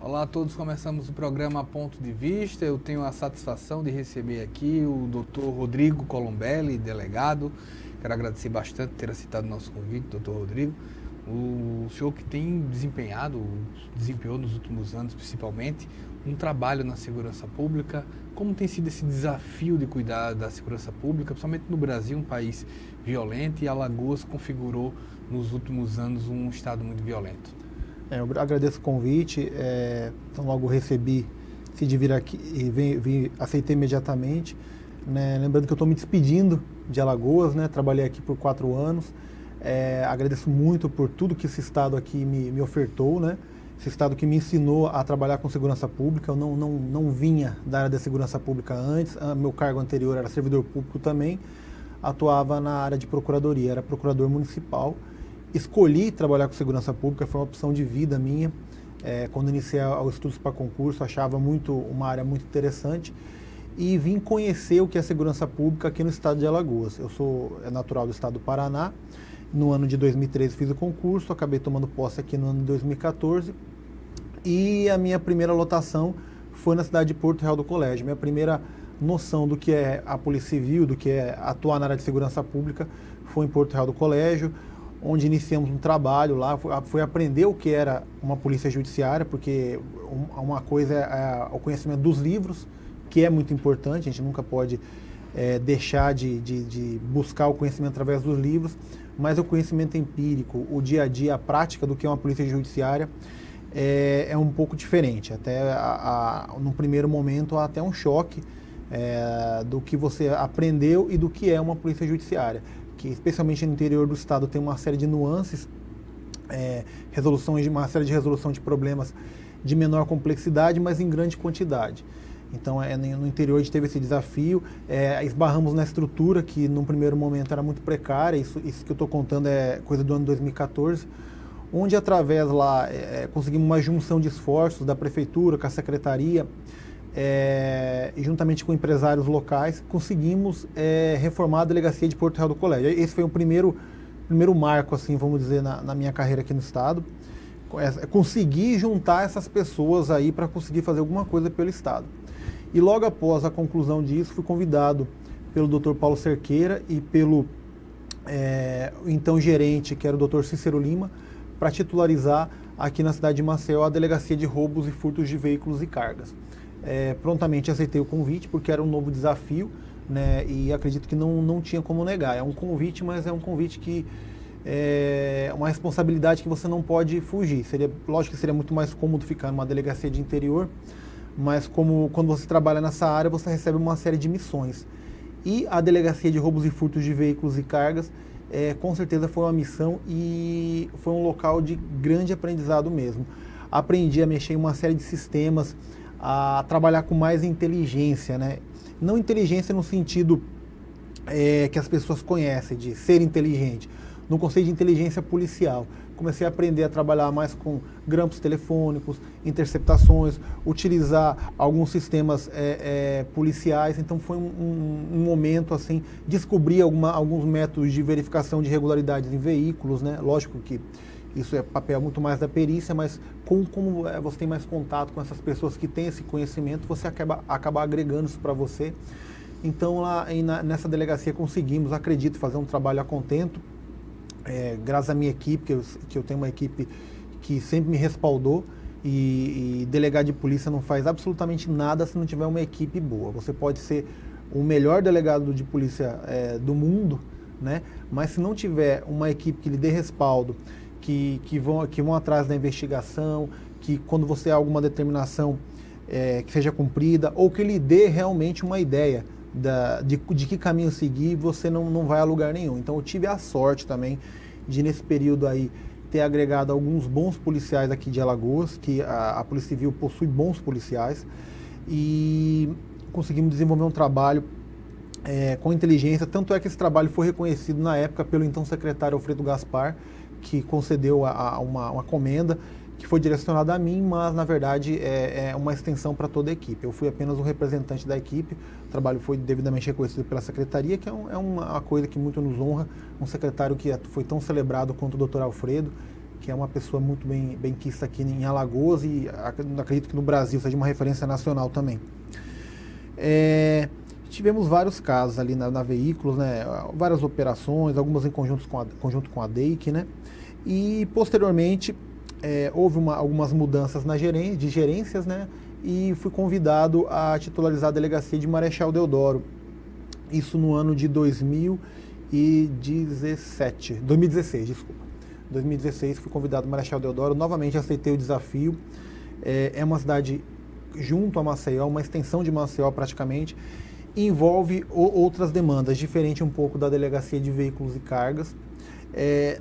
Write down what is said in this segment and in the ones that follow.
Olá a todos, começamos o programa Ponto de Vista. Eu tenho a satisfação de receber aqui o Dr. Rodrigo Colombelli, delegado. Quero agradecer bastante por ter aceitado o nosso convite, Dr. Rodrigo. O senhor que tem desempenhou nos últimos anos, principalmente, um trabalho na segurança pública. Como tem sido esse desafio de cuidar da segurança pública, principalmente no Brasil, um país violento, e Alagoas configurou nos últimos anos um estado muito violento? Eu agradeço o convite, então logo recebi de vir aqui e aceitei imediatamente, né? Lembrando que eu estou me despedindo de Alagoas, né? Trabalhei aqui por 4 anos, agradeço muito por tudo que esse estado aqui me ofertou, né? Esse estado que me ensinou a trabalhar com segurança pública. Eu não vinha da área da segurança pública antes, meu cargo anterior era servidor público também, atuava na área de procuradoria, era procurador municipal. Escolhi trabalhar com segurança pública, foi uma opção de vida minha. Quando iniciei os estudos para concurso, achava uma área muito interessante e vim conhecer o que é segurança pública aqui no estado de Alagoas. Eu sou natural do estado do Paraná. No ano de 2013 fiz o concurso, acabei tomando posse aqui no ano de 2014 e a minha primeira lotação foi na cidade de Porto Real do Colégio. Minha primeira noção do que é a Polícia Civil, do que é atuar na área de segurança pública, foi em Porto Real do Colégio, onde iniciamos um trabalho lá, foi aprender o que era uma polícia judiciária, porque uma coisa é o conhecimento dos livros, que é muito importante, a gente nunca pode deixar de buscar o conhecimento através dos livros, mas o conhecimento empírico, o dia a dia, a prática do que é uma polícia judiciária é um pouco diferente. Até no primeiro momento há até um choque do que você aprendeu e do que é uma polícia judiciária, que especialmente no interior do estado tem uma série de nuances, uma série de resolução de problemas de menor complexidade, mas em grande quantidade. Então, no interior a gente teve esse desafio, esbarramos na estrutura que num primeiro momento era muito precária. Isso que eu estou contando é coisa do ano 2014, onde através lá conseguimos uma junção de esforços da prefeitura, com a secretaria, e juntamente com empresários locais, conseguimos reformar a delegacia de Porto Real do Colégio. Esse foi o primeiro marco, assim, vamos dizer, na minha carreira aqui no estado. Conseguir juntar essas pessoas aí para conseguir fazer alguma coisa pelo estado. E logo após a conclusão disso, fui convidado pelo Dr. Paulo Cerqueira e pelo então gerente, que era o Dr. Cícero Lima, para titularizar aqui na cidade de Maceió a delegacia de roubos e furtos de veículos e cargas. Prontamente aceitei o convite, porque era um novo desafio, né, e acredito que não tinha como negar. É um convite, mas é um convite que é uma responsabilidade que você não pode fugir. Lógico que seria muito mais cômodo ficar numa delegacia de interior, mas quando você trabalha nessa área, você recebe uma série de missões. E a delegacia de roubos e furtos de veículos e cargas, com certeza foi uma missão e foi um local de grande aprendizado mesmo. Aprendi a mexer em uma série de sistemas, a trabalhar com mais inteligência, né? Não inteligência no sentido que as pessoas conhecem, de ser inteligente, no conceito de inteligência policial. Comecei a aprender a trabalhar mais com grampos telefônicos, interceptações, utilizar alguns sistemas policiais. Então foi um momento assim, descobrir alguns métodos de verificação de irregularidades em veículos, né? Lógico que isso é papel muito mais da perícia, mas como você tem mais contato com essas pessoas que têm esse conhecimento, você acaba agregando isso para você. Então, lá nessa delegacia conseguimos, acredito, fazer um trabalho a contento, graças à minha equipe, que eu tenho uma equipe que sempre me respaldou, e delegado de polícia não faz absolutamente nada se não tiver uma equipe boa. Você pode ser o melhor delegado de polícia do mundo, né? Mas se não tiver uma equipe que lhe dê respaldo, que vão atrás da investigação, que quando você há alguma determinação que seja cumprida, ou que lhe dê realmente uma ideia de que caminho seguir, você não vai a lugar nenhum. Então eu tive a sorte também de, nesse período aí, ter agregado alguns bons policiais aqui de Alagoas, que a Polícia Civil possui bons policiais, e conseguimos desenvolver um trabalho com inteligência. Tanto é que esse trabalho foi reconhecido na época pelo então secretário Alfredo Gaspar, que concedeu uma comenda que foi direcionada a mim, mas na verdade é uma extensão para toda a equipe. Eu fui apenas um representante da equipe. O trabalho foi devidamente reconhecido pela secretaria, que é uma coisa que muito nos honra, um secretário que foi tão celebrado quanto o Dr. Alfredo, que é uma pessoa muito bem quista aqui em Alagoas e acredito que no Brasil seja uma referência nacional também. Tivemos vários casos ali na Veículos, né? Várias operações, algumas em conjunto com a DEIC, né? E posteriormente houve algumas mudanças de gerências, né? E fui convidado a titularizar a delegacia de Marechal Deodoro. Isso no ano de 2016, desculpa. 2016 fui convidado a Marechal Deodoro, novamente aceitei o desafio. É uma cidade junto a Maceió, uma extensão de Maceió praticamente, e envolve outras demandas, diferente um pouco da delegacia de veículos e cargas.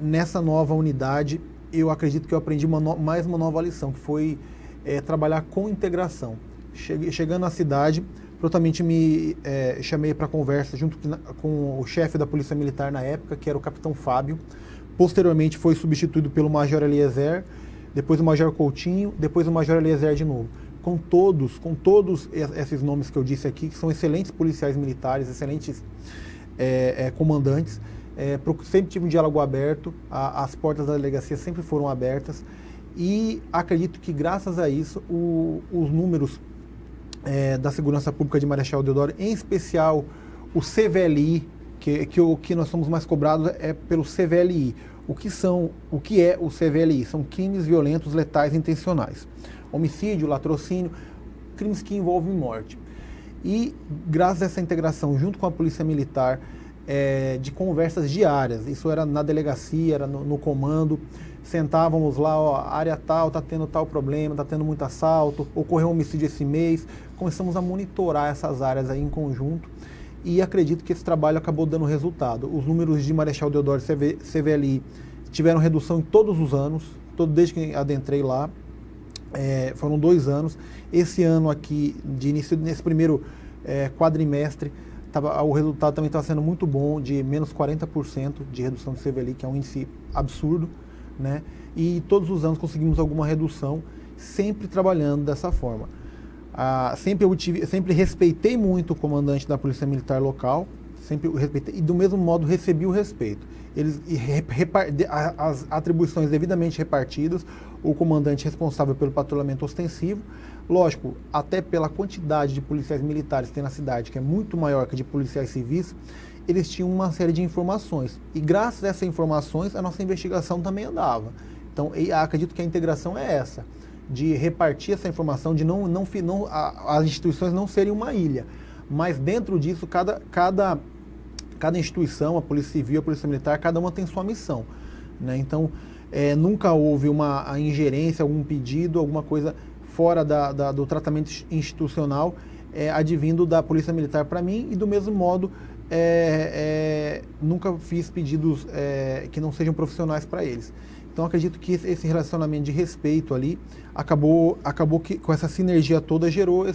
Nessa nova unidade, eu acredito que eu aprendi mais uma nova lição, que foi trabalhar com integração. Chegando na cidade, prontamente me chamei para conversa junto com o chefe da Polícia Militar na época, que era o Capitão Fábio. Posteriormente foi substituído pelo Major Eliezer, depois o Major Coutinho, depois o Major Eliezer de novo. Com todos esses nomes que eu disse aqui, que são excelentes policiais militares, excelentes comandantes, sempre tive um diálogo aberto, as portas da delegacia sempre foram abertas, e acredito que graças a isso os números da segurança pública de Marechal Deodoro, em especial o CVLI, que nós somos mais cobrados pelo CVLI. O que é o CVLI? São crimes violentos, letais e intencionais. Homicídio, latrocínio, crimes que envolvem morte. E graças a essa integração junto com a Polícia Militar, de conversas diárias, isso era na delegacia, era no comando, sentávamos lá, área tal, está tendo tal problema, está tendo muito assalto, ocorreu um homicídio esse mês, começamos a monitorar essas áreas aí em conjunto, e acredito que esse trabalho acabou dando resultado. Os números de Marechal Deodoro e CVLI tiveram redução em todos os anos, desde que adentrei lá, foram 2 anos. Esse ano aqui, de início, nesse primeiro quadrimestre, o resultado também estava sendo muito bom, de menos 40% de redução de CVLI, que é um índice absurdo, né? E todos os anos conseguimos alguma redução, sempre trabalhando dessa forma. Sempre respeitei muito o comandante da Polícia Militar local, sempre o respeitei, e do mesmo modo recebi o respeito. As atribuições devidamente repartidas, o comandante responsável pelo patrulhamento ostensivo, lógico, até pela quantidade de policiais militares que tem na cidade, que é muito maior que a de policiais civis, eles tinham uma série de informações, e graças a essas informações a nossa investigação também andava. Então, acredito que a integração é essa, de repartir essa informação, de as instituições não serem uma ilha, mas dentro disso cada instituição, a Polícia Civil, a Polícia Militar, cada uma tem sua missão, né? Então, nunca houve uma ingerência, algum pedido, alguma coisa fora do tratamento institucional advindo da Polícia Militar para mim, e do mesmo modo nunca fiz pedidos que não sejam profissionais para eles. Então acredito que esse relacionamento de respeito ali acabou que com essa sinergia toda gerou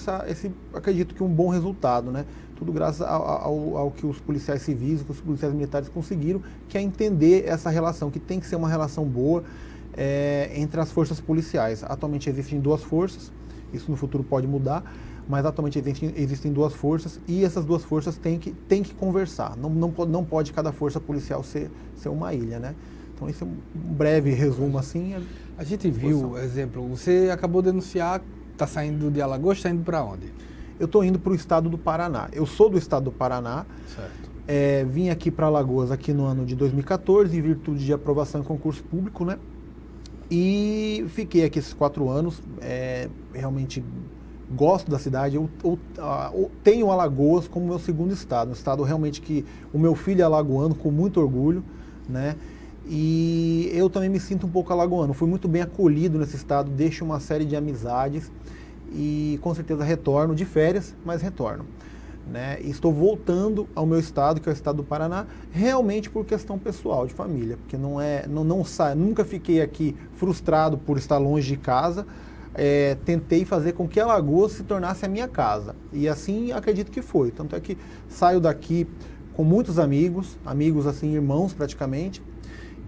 acredito que um bom resultado, né? Tudo graças ao que os policiais civis, que os policiais militares conseguiram, que é entender essa relação, que tem que ser uma relação boa entre as forças policiais. Atualmente existem 2 forças, isso no futuro pode mudar, mas atualmente existem 2 forças, e essas 2 forças têm que conversar. Não pode cada força policial ser uma ilha, né? Então, esse é um breve resumo assim. A gente viu, exemplo, você acabou de denunciar, está saindo de Alagoas, está indo para onde? Eu estou indo para o estado do Paraná. Eu sou do estado do Paraná. Certo. Vim aqui para Alagoas aqui no ano de 2014, em virtude de aprovação em concurso público, né? E fiquei aqui esses 4 anos. Realmente gosto da cidade. Eu tenho Alagoas como meu segundo estado. Um estado realmente que o meu filho é alagoano, com muito orgulho, né? E eu também me sinto um pouco alagoano. Fui muito bem acolhido nesse estado, deixo uma série de amizades e com certeza retorno de férias, mas retorno, né? E estou voltando ao meu estado, que é o estado do Paraná, realmente por questão pessoal, de família, porque nunca fiquei aqui frustrado por estar longe de casa. Tentei fazer com que Alagoas se tornasse a minha casa, e assim acredito que foi. Tanto é que saio daqui com muitos amigos assim, irmãos praticamente,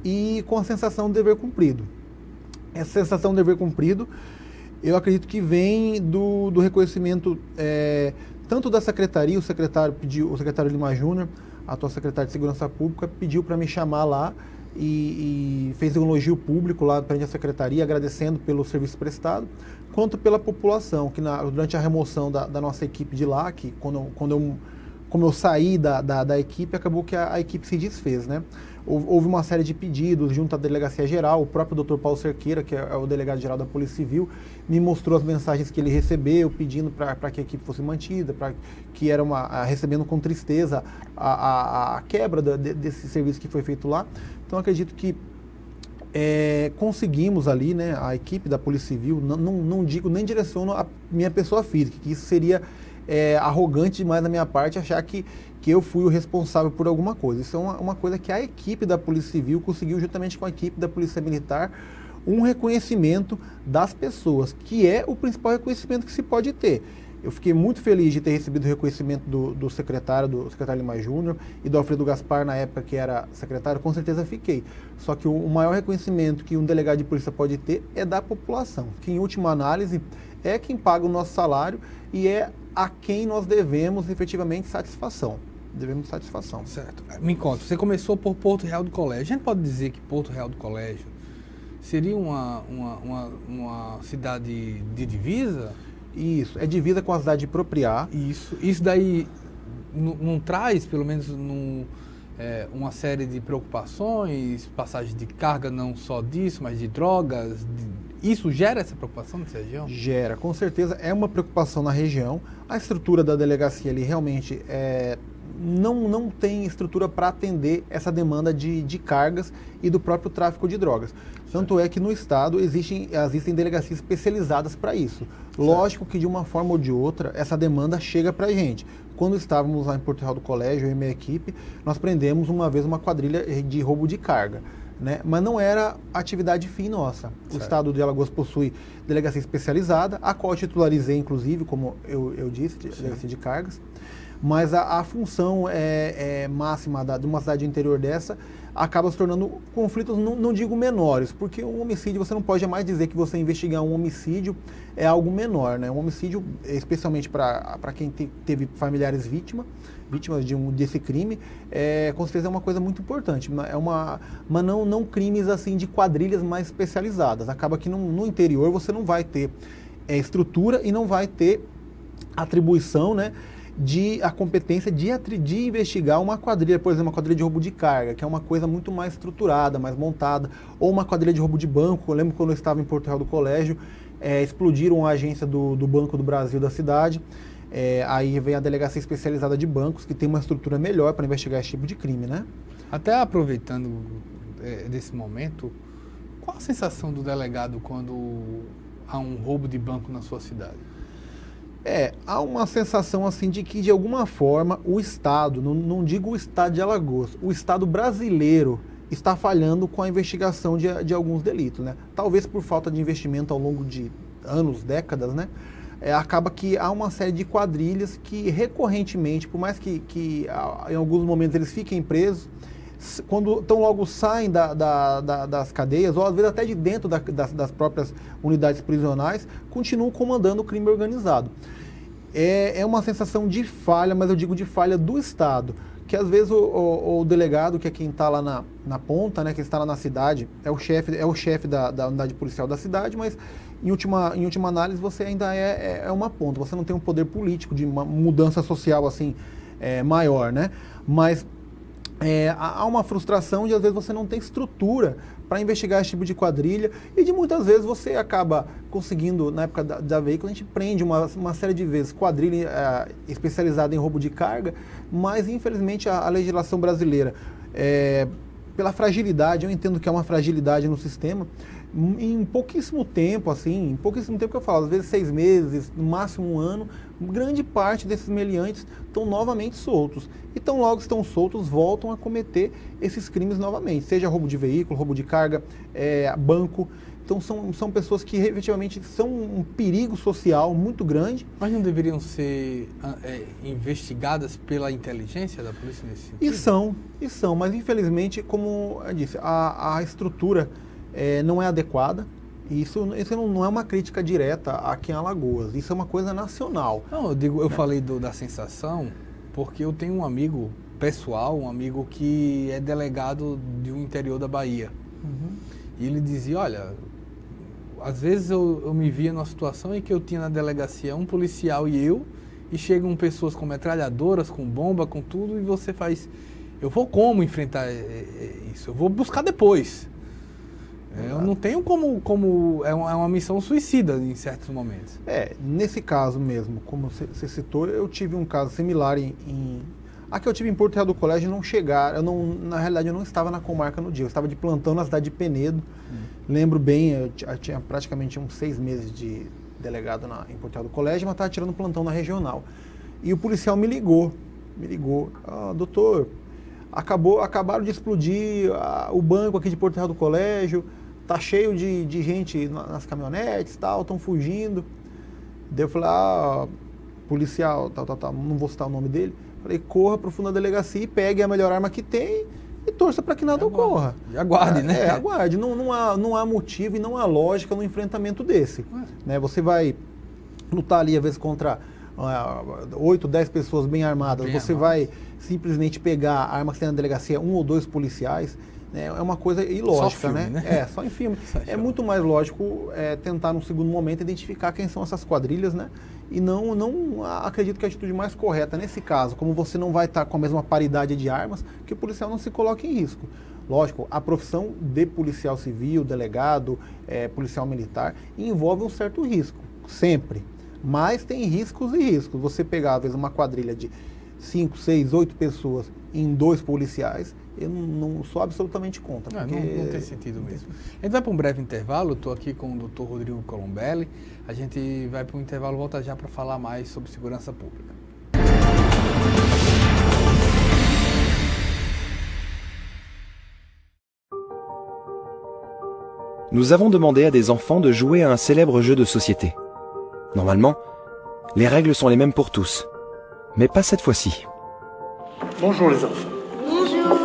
e com a sensação de dever cumprido. Essa sensação de dever cumprido, eu acredito que vem do reconhecimento tanto da secretaria. O secretário Lima Júnior, atual secretário de Segurança Pública, pediu para me chamar lá e fez um elogio público lá perante a secretaria, agradecendo pelo serviço prestado, quanto pela população, que durante a remoção da nossa equipe de lá, que como eu saí da equipe, acabou que a equipe se desfez, né? Houve uma série de pedidos junto à Delegacia Geral, o próprio Dr. Paulo Cerqueira, que é o delegado-geral da Polícia Civil, me mostrou as mensagens que ele recebeu, pedindo para que a equipe fosse mantida, que era recebendo com tristeza a quebra desse serviço que foi feito lá. Então, acredito que conseguimos ali, né, a equipe da Polícia Civil, não digo nem direciono a minha pessoa física, que isso seria arrogante demais da minha parte achar que eu fui o responsável por alguma coisa. Isso é uma coisa que a equipe da Polícia Civil conseguiu, juntamente com a equipe da Polícia Militar, um reconhecimento das pessoas, que é o principal reconhecimento que se pode ter. Eu fiquei muito feliz de ter recebido o reconhecimento do secretário Lima Júnior e do Alfredo Gaspar, na época que era secretário, com certeza fiquei. Só que o maior reconhecimento que um delegado de polícia pode ter é da população, que em última análise é quem paga o nosso salário e é a quem nós devemos efetivamente satisfação. Devemos satisfação. Certo. Me conta, você começou por Porto Real do Colégio. A gente pode dizer que Porto Real do Colégio seria uma cidade de divisa? Isso, é divisa com a cidade de Propriá. Isso daí não traz, pelo menos, uma série de preocupações, passagem de carga, não só disso, mas de drogas. Isso gera essa preocupação nessa região? Gera, com certeza é uma preocupação na região. A estrutura da delegacia ali realmente não tem estrutura para atender essa demanda de cargas e do próprio tráfico de drogas. Tanto é que no estado existem delegacias especializadas para isso. Lógico que de uma forma ou de outra essa demanda chega para a gente. Quando estávamos lá em Porto Real do Colégio, eu e minha equipe, nós prendemos uma vez uma quadrilha de roubo de carga, né? Mas não era atividade fim nossa. O estado de Alagoas possui delegacia especializada, a qual eu titularizei, inclusive, como eu disse, delegacia de cargas. Mas a função máxima de uma cidade interior dessa acaba se tornando conflitos, não digo menores, porque um homicídio, você não pode jamais dizer que você investigar um homicídio é algo menor, né? Um homicídio, especialmente para quem teve familiares vítimas desse crime, com certeza é uma coisa muito importante, mas não crimes assim de quadrilhas mais especializadas. Acaba que no interior você não vai ter estrutura e não vai ter atribuição, né, a competência de investigar uma quadrilha, por exemplo, uma quadrilha de roubo de carga, que é uma coisa muito mais estruturada, mais montada, ou uma quadrilha de roubo de banco. Eu lembro quando eu estava em Porto Real do Colégio, explodiram a agência do Banco do Brasil da cidade, aí vem a delegacia especializada de bancos, que tem uma estrutura melhor para investigar esse tipo de crime, né? Até aproveitando desse momento, qual a sensação do delegado quando há um roubo de banco na sua cidade? Há uma sensação assim de que, de alguma forma, o Estado, não digo o Estado de Alagoas, o Estado brasileiro está falhando com a investigação de alguns delitos, né? Talvez por falta de investimento ao longo de anos, décadas, né? Acaba que há uma série de quadrilhas que recorrentemente, por mais que em alguns momentos eles fiquem presos, quando tão logo saem das cadeias, ou às vezes até de dentro das próprias unidades prisionais, continuam comandando o crime organizado. É uma sensação de falha, mas eu digo de falha do Estado, que às vezes o delegado, que é quem está lá na ponta, né, que está lá na cidade, é o chefe da unidade policial da cidade, mas em última análise você ainda é uma ponta, você não tem um poder político de uma mudança social assim maior, né? Mas há uma frustração de às vezes você não tem estrutura para investigar esse tipo de quadrilha e de muitas vezes você acaba conseguindo, na época da veículo, a gente prende uma série de vezes quadrilha especializada em roubo de carga, mas infelizmente a legislação brasileira, pela fragilidade, eu entendo que é uma fragilidade no sistema, em pouquíssimo tempo que eu falo, às vezes 6 meses, no máximo 1 ano, grande parte desses meliantes estão novamente soltos. E tão logo estão soltos, voltam a cometer esses crimes novamente, seja roubo de veículo, roubo de carga, banco. Então são pessoas que efetivamente são um perigo social muito grande. Mas não deveriam ser investigadas pela inteligência da polícia nesse sentido? E são, mas infelizmente, como eu disse, a estrutura não é adequada. Isso não é uma crítica direta aqui em Alagoas, isso é uma coisa nacional. Não, eu falei da sensação porque eu tenho um amigo pessoal, um amigo que é delegado de um interior da Bahia. E ele dizia, olha, às vezes eu me via numa situação em que eu tinha na delegacia um policial e chegam pessoas com metralhadoras, com bomba, com tudo, e você faz... Eu vou como enfrentar isso? Eu vou buscar depois. Eu não tenho como... É uma missão suicida em certos momentos. Nesse caso mesmo, como você citou, eu tive um caso similar a que eu tive em Porto Real do Colégio não chegar. Na realidade, eu não estava na comarca no dia. Eu estava de plantão na cidade de Penedo. Lembro bem, eu tinha praticamente uns 6 meses de delegado em Porto Real do Colégio, mas estava tirando plantão na regional. E o policial me ligou. Doutor, acabaram de explodir o banco aqui de Porto Real do Colégio. Tá cheio de gente nas caminhonetes, estão fugindo. Daí eu falei, policial, não vou citar o nome dele. Falei, corra para o fundo da delegacia e pegue a melhor arma que tem e torça para que nada ocorra. E aguarde, né? Aguarde. Não há motivo e não há lógica no enfrentamento desse. Né? Você vai lutar ali, às vezes, contra 8, 10 pessoas bem armadas. Você vai simplesmente pegar a arma que tem na delegacia, 1 ou 2 policiais. É uma coisa ilógica, só filme, né? Só em filme. É muito mais lógico tentar, num segundo momento, identificar quem são essas quadrilhas, né? E não acredito que a atitude mais correta nesse caso, como você não vai estar com a mesma paridade de armas, que o policial não se coloque em risco. Lógico, a profissão de policial civil, delegado, policial militar, envolve um certo risco, sempre. Mas tem riscos e riscos. Você pegar, às vezes, uma quadrilha de 5, 6, 8 pessoas em 2 policiais, eu não sou absolutamente contra. Não tem sentido mesmo. A gente vai para um breve intervalo, eu estou aqui com o Dr. Rodrigo Colombelli, a gente vai para um intervalo, volta já para falar mais sobre segurança pública. Nous avons demandé à des enfants de jouer à un célèbre jeu de société. Normalement, les règles sont les mêmes pour tous, mais pas cette fois-ci. Bonjour les enfants. Bonjour.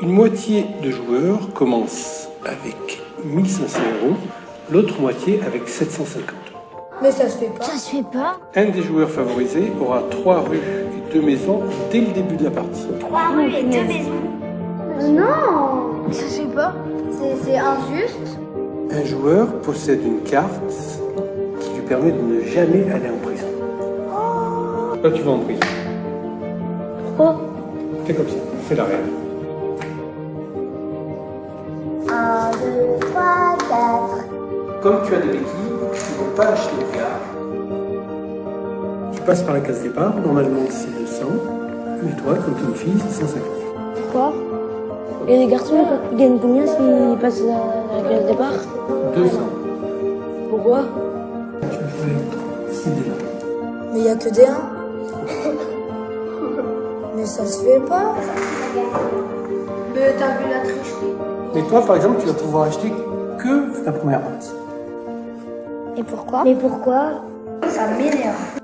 Une moitié de joueurs commence avec 1500 €, l'autre moitié avec 750 €. Mais ça se fait pas. Ça se fait pas. Un des joueurs favorisés aura 3 rues et 2 maisons dès le début de la partie. 3 rues et 2 maisons. Non. Ça se fait pas. C'est injuste. Un joueur possède une carte qui lui permet de ne jamais aller en prison. Là tu vas en prison. Pourquoi? C'est comme ça, c'est la règle. 1, 2, 3, 4. Comme tu as des béquilles, tu ne peux pas acheter de gare. Tu passes par la case départ, normalement c'est 200, mais toi, comme tu es une fille, c'est 150. Pourquoi? Et les garçons, ils gagnent combien s'ils passent à la case départ? 200. Pourquoi? Tu vas jouer 6 dés là. Mais il y a que des 1. Mais ça se fait pas. Mais t'as vu la tricherie. Mais toi, par exemple, tu vas pouvoir acheter que la première partie. Et pourquoi? Mais pourquoi? Ça m'énerve.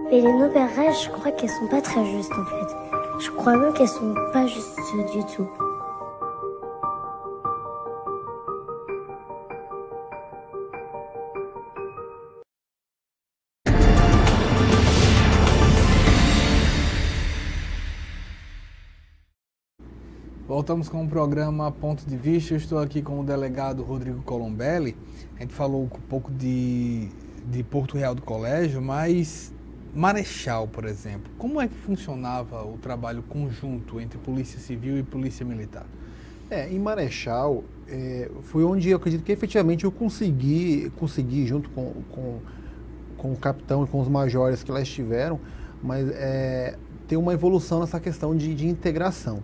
Mais les nouvelles règles, je crois qu'elles sont pas très justes en fait. Je crois même qu'elles sont pas justes du tout. Voltamos com o programa Ponto de Vista. Eu estou aqui com o delegado Rodrigo Colombelli. A gente falou um pouco de Porto Real do Colégio, mas Marechal, por exemplo, como é que funcionava o trabalho conjunto entre Polícia Civil e Polícia Militar? Em Marechal, foi onde eu acredito que efetivamente eu consegui junto com o capitão e com os majores que lá estiveram, mas ter uma evolução nessa questão de integração.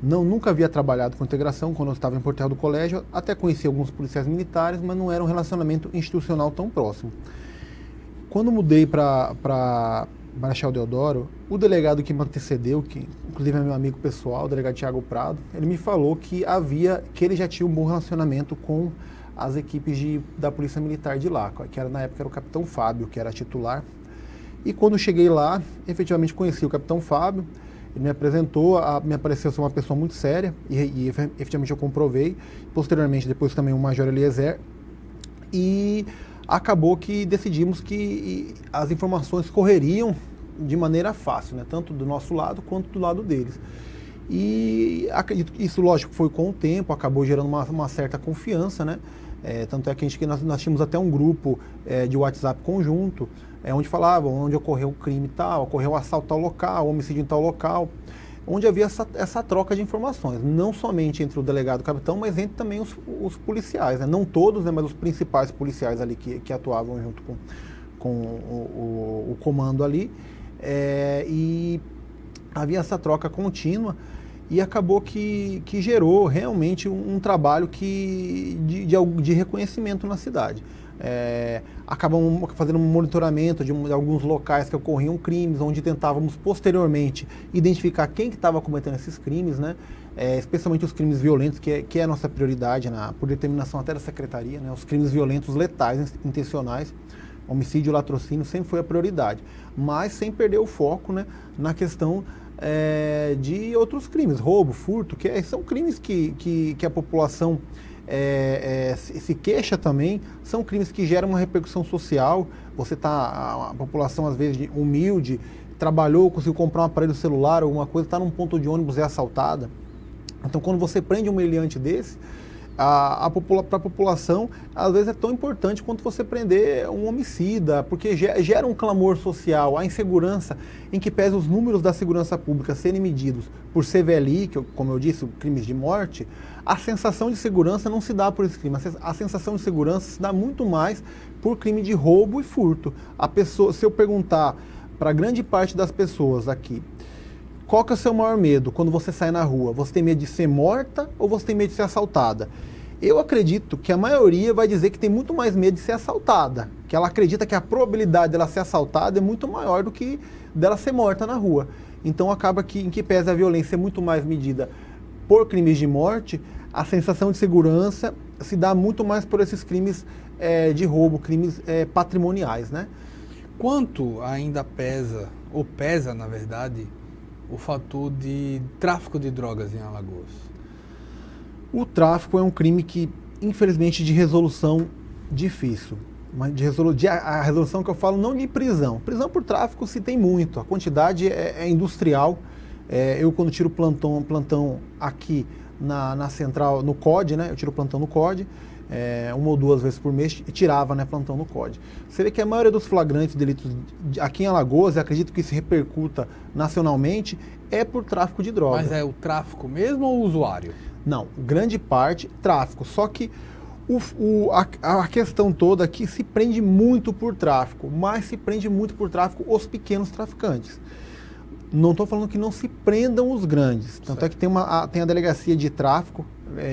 Nunca havia trabalhado com integração quando eu estava em Porto Real do colégio, até conheci alguns policiais militares, mas não era um relacionamento institucional tão próximo. Quando mudei para Marechal Deodoro, o delegado que me antecedeu, que inclusive é meu amigo pessoal, o delegado Thiago Prado, ele me falou que ele já tinha um bom relacionamento com as equipes da Polícia Militar de lá, que na época era o Capitão Fábio, que era titular. E quando cheguei lá, efetivamente conheci o Capitão Fábio, ele me apresentou, me pareceu ser uma pessoa muito séria, e efetivamente eu comprovei. Posteriormente, depois também o Major Eliezer, e acabou que decidimos que as informações correriam de maneira fácil, né? Tanto do nosso lado quanto do lado deles. E acredito que isso, lógico, foi com o tempo, acabou gerando uma certa confiança, né? Tanto é que nós tínhamos até um grupo de WhatsApp conjunto, onde falavam onde ocorreu o crime tal, ocorreu o assalto tal local, homicídio em tal local, onde havia essa troca de informações, não somente entre o delegado e o capitão, mas entre também os policiais, né? Não todos, né, mas os principais policiais ali que atuavam junto com o comando ali, e havia essa troca contínua, e acabou que gerou realmente um trabalho de reconhecimento na cidade. Acabamos fazendo um monitoramento de alguns locais que ocorriam crimes, onde tentávamos posteriormente identificar quem que estava cometendo esses crimes, né? Especialmente os crimes violentos, que é a nossa prioridade, por determinação até da Secretaria, né? Os crimes violentos letais, intencionais, homicídio, latrocínio, sempre foi a prioridade, mas sem perder o foco, né, na questão de outros crimes, roubo, furto, que são crimes que a população se queixa também, são crimes que geram uma repercussão social. A população às vezes humilde, trabalhou, conseguiu comprar um aparelho celular, alguma coisa, está num ponto de ônibus e é assaltada. Então quando você prende um meliante desse, para a população, às vezes é tão importante quanto você prender um homicida, porque gera um clamor social, a insegurança, em que pese os números da segurança pública serem medidos por CVLI, como eu disse, crimes de morte, a sensação de segurança não se dá por esse crime, a sensação de segurança se dá muito mais por crime de roubo e furto. Se eu perguntar para grande parte das pessoas aqui, qual que é o seu maior medo quando você sai na rua? Você tem medo de ser morta ou você tem medo de ser assaltada? Eu acredito que a maioria vai dizer que tem muito mais medo de ser assaltada, que ela acredita que a probabilidade dela ser assaltada é muito maior do que dela ser morta na rua. Então acaba que, em que pese a violência é muito mais medida por crimes de morte, a sensação de segurança se dá muito mais por esses crimes de roubo, crimes patrimoniais, né? Quanto ainda pesa, ou pesa na verdade, o fator de tráfico de drogas em Alagoas? O tráfico é um crime que, infelizmente, de resolução difícil. Mas a resolução que eu falo não de prisão. Prisão por tráfico se tem muito, a quantidade é industrial. Eu quando tiro plantão aqui na central, no COD, né? Eu tiro plantão no COD, uma ou duas vezes por mês, tirava, né, plantão no COD. Você vê que a maioria dos flagrantes delitos aqui em Alagoas, eu acredito que isso repercuta nacionalmente, é por tráfico de drogas. Mas é o tráfico mesmo ou o usuário? Não, grande parte tráfico, só que a questão toda aqui se prende muito por tráfico, mas se prende muito por tráfico os pequenos traficantes. Não estou falando que não se prendam os grandes, tanto é que tem a delegacia de tráfico,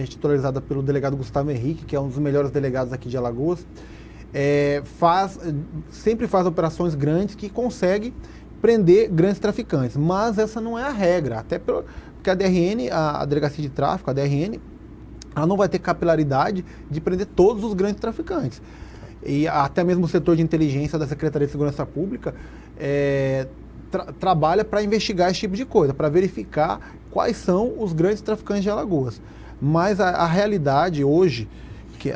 titularizada pelo delegado Gustavo Henrique, que é um dos melhores delegados aqui de Alagoas, sempre faz operações grandes que consegue prender grandes traficantes, mas essa não é a regra, até porque a DRN, a delegacia de tráfico, a DRN, ela não vai ter capilaridade de prender todos os grandes traficantes. E até mesmo o setor de inteligência da Secretaria de Segurança Pública trabalha para investigar esse tipo de coisa, para verificar quais são os grandes traficantes de Alagoas. Mas a realidade hoje...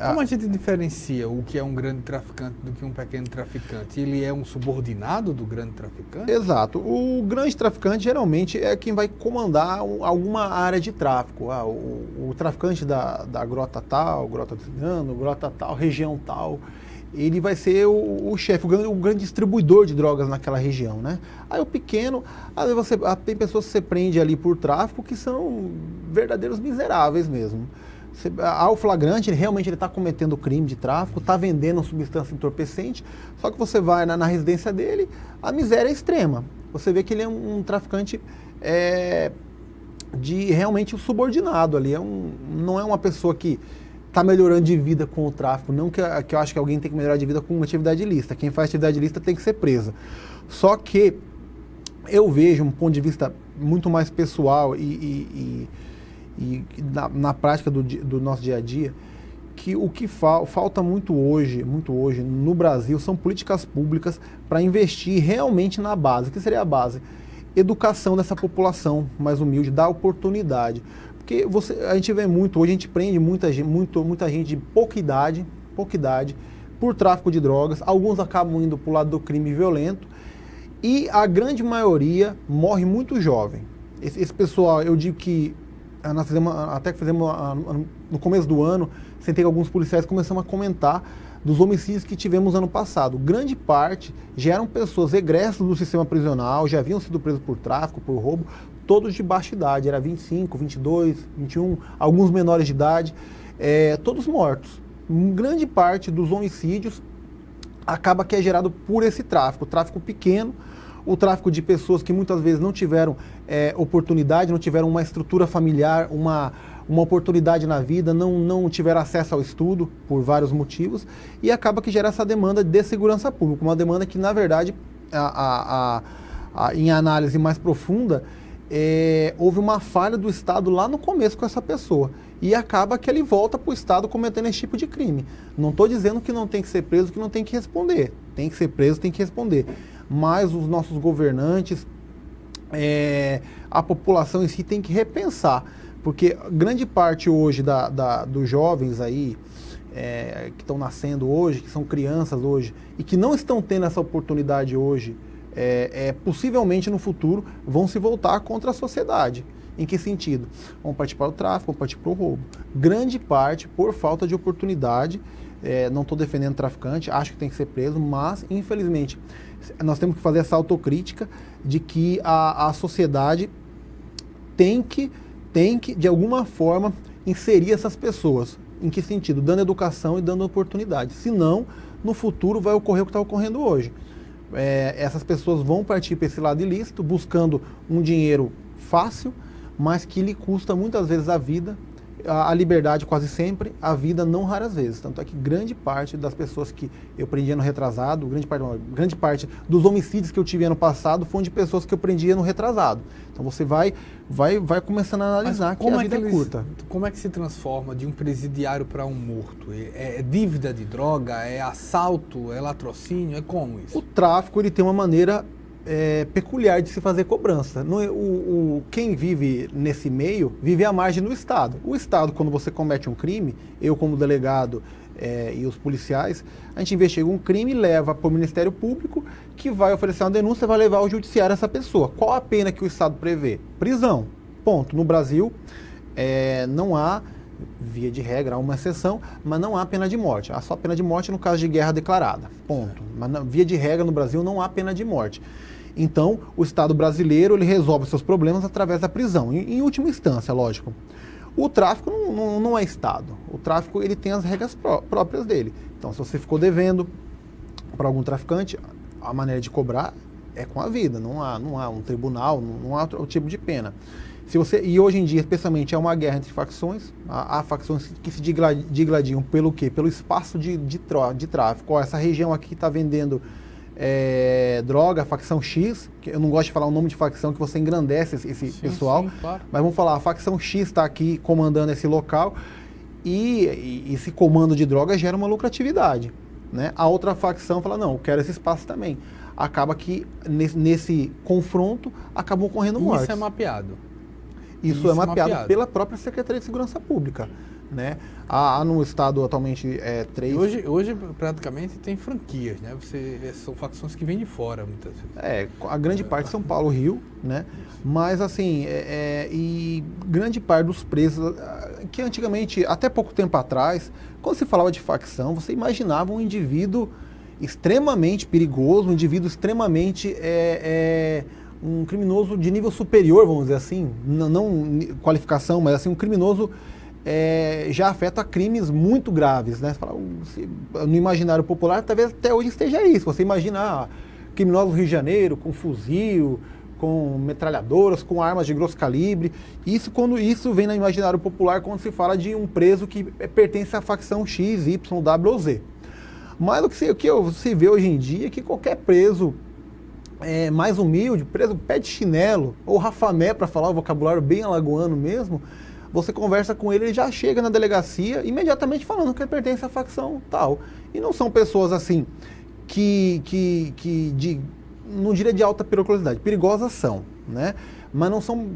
Como a gente diferencia o que é um grande traficante do que um pequeno traficante? Ele é um subordinado do grande traficante? Exato. O grande traficante geralmente é quem vai comandar alguma área de tráfico. O traficante da grota tal, grota do Cigano, grota tal, região tal, ele vai ser o chefe, o grande distribuidor de drogas naquela região, né? Aí o pequeno, às vezes tem pessoas que você prende ali por tráfico que são verdadeiros miseráveis mesmo. Ao flagrante, realmente ele está cometendo crime de tráfico, está vendendo uma substância entorpecente, só que você vai na residência dele, a miséria é extrema. Você vê que ele é um traficante de realmente o subordinado ali. Não é uma pessoa que está melhorando de vida com o tráfico, não que eu acho que alguém tem que melhorar de vida com uma atividade ilícita. Quem faz atividade ilícita tem que ser presa. Só que eu vejo um ponto de vista muito mais pessoal e na prática do nosso dia a dia, que o que falta muito hoje no Brasil são políticas públicas para investir realmente na base. O que seria a base? Educação dessa população mais humilde, dar oportunidade. Porque a gente vê muito, hoje a gente prende muita gente de pouca idade, por tráfico de drogas. Alguns acabam indo para o lado do crime violento e a grande maioria morre muito jovem. Esse pessoal, eu digo que nós fizemos no começo do ano, sentei com alguns policiais, começamos a comentar dos homicídios que tivemos ano passado. Grande parte já eram pessoas egressas do sistema prisional, já haviam sido presos por tráfico, por roubo, todos de baixa idade, era 25, 22, 21, alguns menores de idade, todos mortos. Grande parte dos homicídios acaba que é gerado por esse tráfico pequeno, o tráfico de pessoas que muitas vezes não tiveram oportunidade, não tiveram uma estrutura familiar, uma oportunidade na vida, não tiveram acesso ao estudo por vários motivos, e acaba que gera essa demanda de segurança pública, uma demanda que, na verdade, em análise mais profunda, houve uma falha do Estado lá no começo com essa pessoa, e acaba que ele volta para o Estado cometendo esse tipo de crime. Não estou dizendo que não tem que ser preso, que não tem que responder. Tem que ser preso, tem que responder. Mas os nossos governantes, a população em si tem que repensar, porque grande parte hoje dos jovens aí, que estão nascendo hoje, que são crianças hoje, e que não estão tendo essa oportunidade hoje, possivelmente no futuro vão se voltar contra a sociedade. Em que sentido? Vão partir para o tráfico, vão partir para o roubo. Grande parte por falta de oportunidade. Não estou defendendo traficante, acho que tem que ser preso, mas infelizmente nós temos que fazer essa autocrítica de que a sociedade tem que, de alguma forma, inserir essas pessoas. Em que sentido? Dando educação e dando oportunidade. Senão, no futuro vai ocorrer o que está ocorrendo hoje. Essas pessoas vão partir para esse lado ilícito, buscando um dinheiro fácil, mas que lhe custa muitas vezes a vida, a liberdade quase sempre, a vida não raras vezes. Tanto é que grande parte das pessoas que eu prendi ano retrasado, grande parte dos homicídios que eu tive ano passado foram de pessoas que eu prendi ano retrasado. Então você vai começando a analisar que a vida é curta. Como é que se transforma de um presidiário para um morto? É dívida de droga? É assalto? É latrocínio? É como isso? O tráfico ele tem uma maneira peculiar de se fazer cobrança. Quem vive nesse meio vive à margem do Estado. O Estado, quando você comete um crime, eu como delegado e os policiais, a gente investiga um crime e leva para o Ministério Público, que vai oferecer uma denúncia e vai levar ao judiciário essa pessoa. Qual a pena que o Estado prevê? Prisão. Ponto. No Brasil, não há, via de regra, há uma exceção, mas não há pena de morte. Há só pena de morte no caso de guerra declarada. Ponto. Mas via de regra, no Brasil, não há pena de morte. Então, o Estado brasileiro ele resolve seus problemas através da prisão, em última instância, lógico. O tráfico não é Estado. O tráfico ele tem as regras próprias dele. Então, se você ficou devendo para algum traficante, a maneira de cobrar é com a vida. Não há um tribunal, não há outro tipo de pena. E hoje em dia, especialmente, é uma guerra entre facções. Há facções que se digladiam pelo quê? Pelo espaço de tráfico. Essa região aqui está vendendo droga, a facção X, que eu não gosto de falar o nome de facção, que você engrandece esse pessoal, sim, claro. Mas vamos falar, a facção X está aqui comandando esse local e esse comando de droga gera uma lucratividade, né? A outra facção fala, não, eu quero esse espaço também. Acaba que nesse confronto acabam ocorrendo mortes. Isso é mapeado? Isso é mapeado pela própria Secretaria de Segurança Pública. Né? Há no estado atualmente 3... Hoje praticamente tem franquias, né? São facções que vêm de fora muitas vezes. A grande parte de São Paulo, Rio, né? Mas assim, e grande parte dos presos, que antigamente, até pouco tempo atrás, quando se falava de facção, você imaginava um indivíduo extremamente perigoso, um indivíduo extremamente... um criminoso de nível superior, vamos dizer assim, não qualificação, mas assim, um criminoso já afeta crimes muito graves, né? Você fala, no imaginário popular, talvez até hoje esteja isso. Você imagina criminosos do Rio de Janeiro, com fuzil, com metralhadoras, com armas de grosso calibre. Isso quando isso vem no imaginário popular quando se fala de um preso que pertence à facção X, Y, W ou Z. Mas o que se vê hoje em dia é que qualquer preso mais humilde, preso pé de chinelo, ou rafamé, para falar o vocabulário bem alagoano mesmo, você conversa com ele, ele já chega na delegacia imediatamente falando que ele pertence à facção tal. E não são pessoas assim não diria de alta periculosidade, perigosas são, né? Mas não são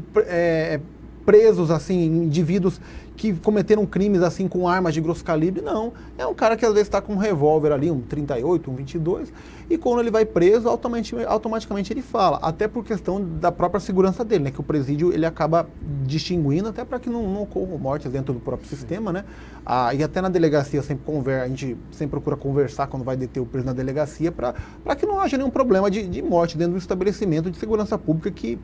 presos assim, indivíduos que cometeram crimes assim com armas de grosso calibre, não. É um cara que às vezes está com um revólver ali, um 38, um 22, e quando ele vai preso, automaticamente ele fala, até por questão da própria segurança dele, né? Que o presídio ele acaba distinguindo, até para que não ocorram mortes dentro do próprio sistema, né? E até na delegacia a gente sempre procura conversar quando vai deter o preso na delegacia, para que não haja nenhum problema de morte dentro do estabelecimento de segurança pública que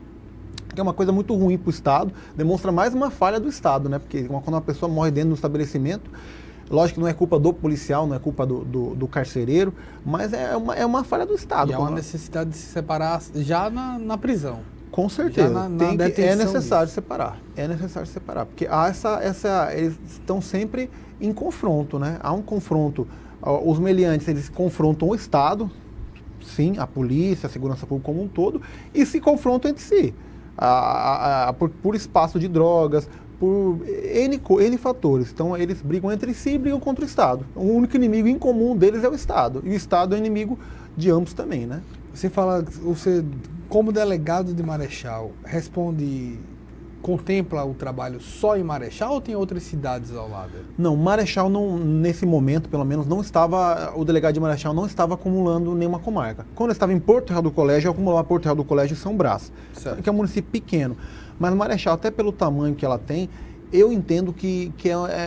é uma coisa muito ruim para o Estado, demonstra mais uma falha do Estado, né? Porque quando uma pessoa morre dentro do estabelecimento, lógico que não é culpa do policial, não é culpa do carcereiro, mas é uma falha do Estado. E há uma necessidade de se separar já na prisão. Com certeza, é necessário disso. separar. É necessário separar, porque eles estão sempre em confronto, né? Há um confronto, os meliantes, eles confrontam o Estado, sim, a polícia, a segurança pública como um todo, e se confrontam entre si. Por espaço de drogas, por N fatores. Então eles brigam entre si e brigam contra o Estado. O único inimigo em comum deles é o Estado. E o Estado é inimigo de ambos também, né? Você como delegado de Marechal, contempla o trabalho só em Marechal ou tem outras cidades ao lado? Não, Marechal não, nesse momento, pelo menos, o delegado de Marechal não estava acumulando nenhuma comarca. Quando eu estava em Porto Real do Colégio, eu acumulava Porto Real do Colégio e São Brás, que é um município pequeno. Mas Marechal, até pelo tamanho que ela tem, eu entendo que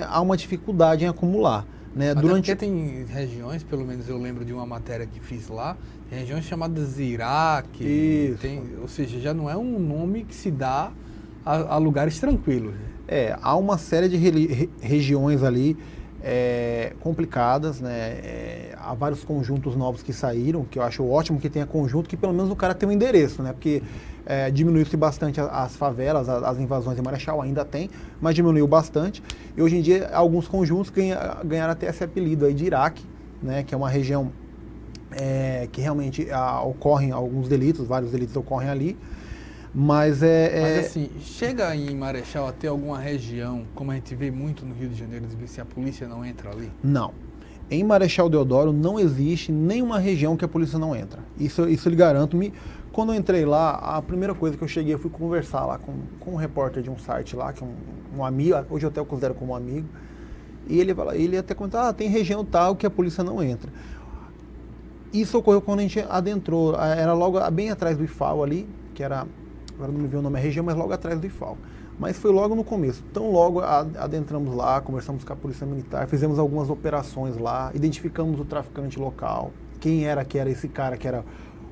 há uma dificuldade em acumular. Né? Porque tem regiões, pelo menos eu lembro de uma matéria que fiz lá, regiões chamadas Iraque, ou seja, já não é um nome que se dá a lugares tranquilos. Há uma série de regiões ali complicadas, né? Há vários conjuntos novos que saíram, que eu acho ótimo que tenha conjunto, que pelo menos o cara tem um endereço, né? Porque diminuiu-se bastante as favelas, as invasões de Marechal ainda tem, mas diminuiu bastante. E hoje em dia alguns conjuntos ganharam até esse apelido aí de Iraque, né? Que é uma região que realmente ocorrem alguns delitos, vários delitos ocorrem ali. Mas assim, chega em Marechal a ter alguma região, como a gente vê muito no Rio de Janeiro, se a polícia não entra ali? Não. Em Marechal Deodoro não existe nenhuma região que a polícia não entra. Isso eu lhe garanto-me. Quando eu entrei lá, a primeira coisa que eu cheguei, eu fui conversar lá com um repórter de um site lá, que é um amigo, hoje eu até o considero como um amigo, e ele até conta, tem região tal que a polícia não entra. Isso ocorreu quando a gente adentrou, era logo bem atrás do IFAL ali, que era... Agora não me veio o nome da região, mas logo atrás do IFAL. Mas foi logo no começo. Então logo adentramos lá, conversamos com a Polícia Militar, fizemos algumas operações lá, identificamos o traficante local, quem era que era esse cara que era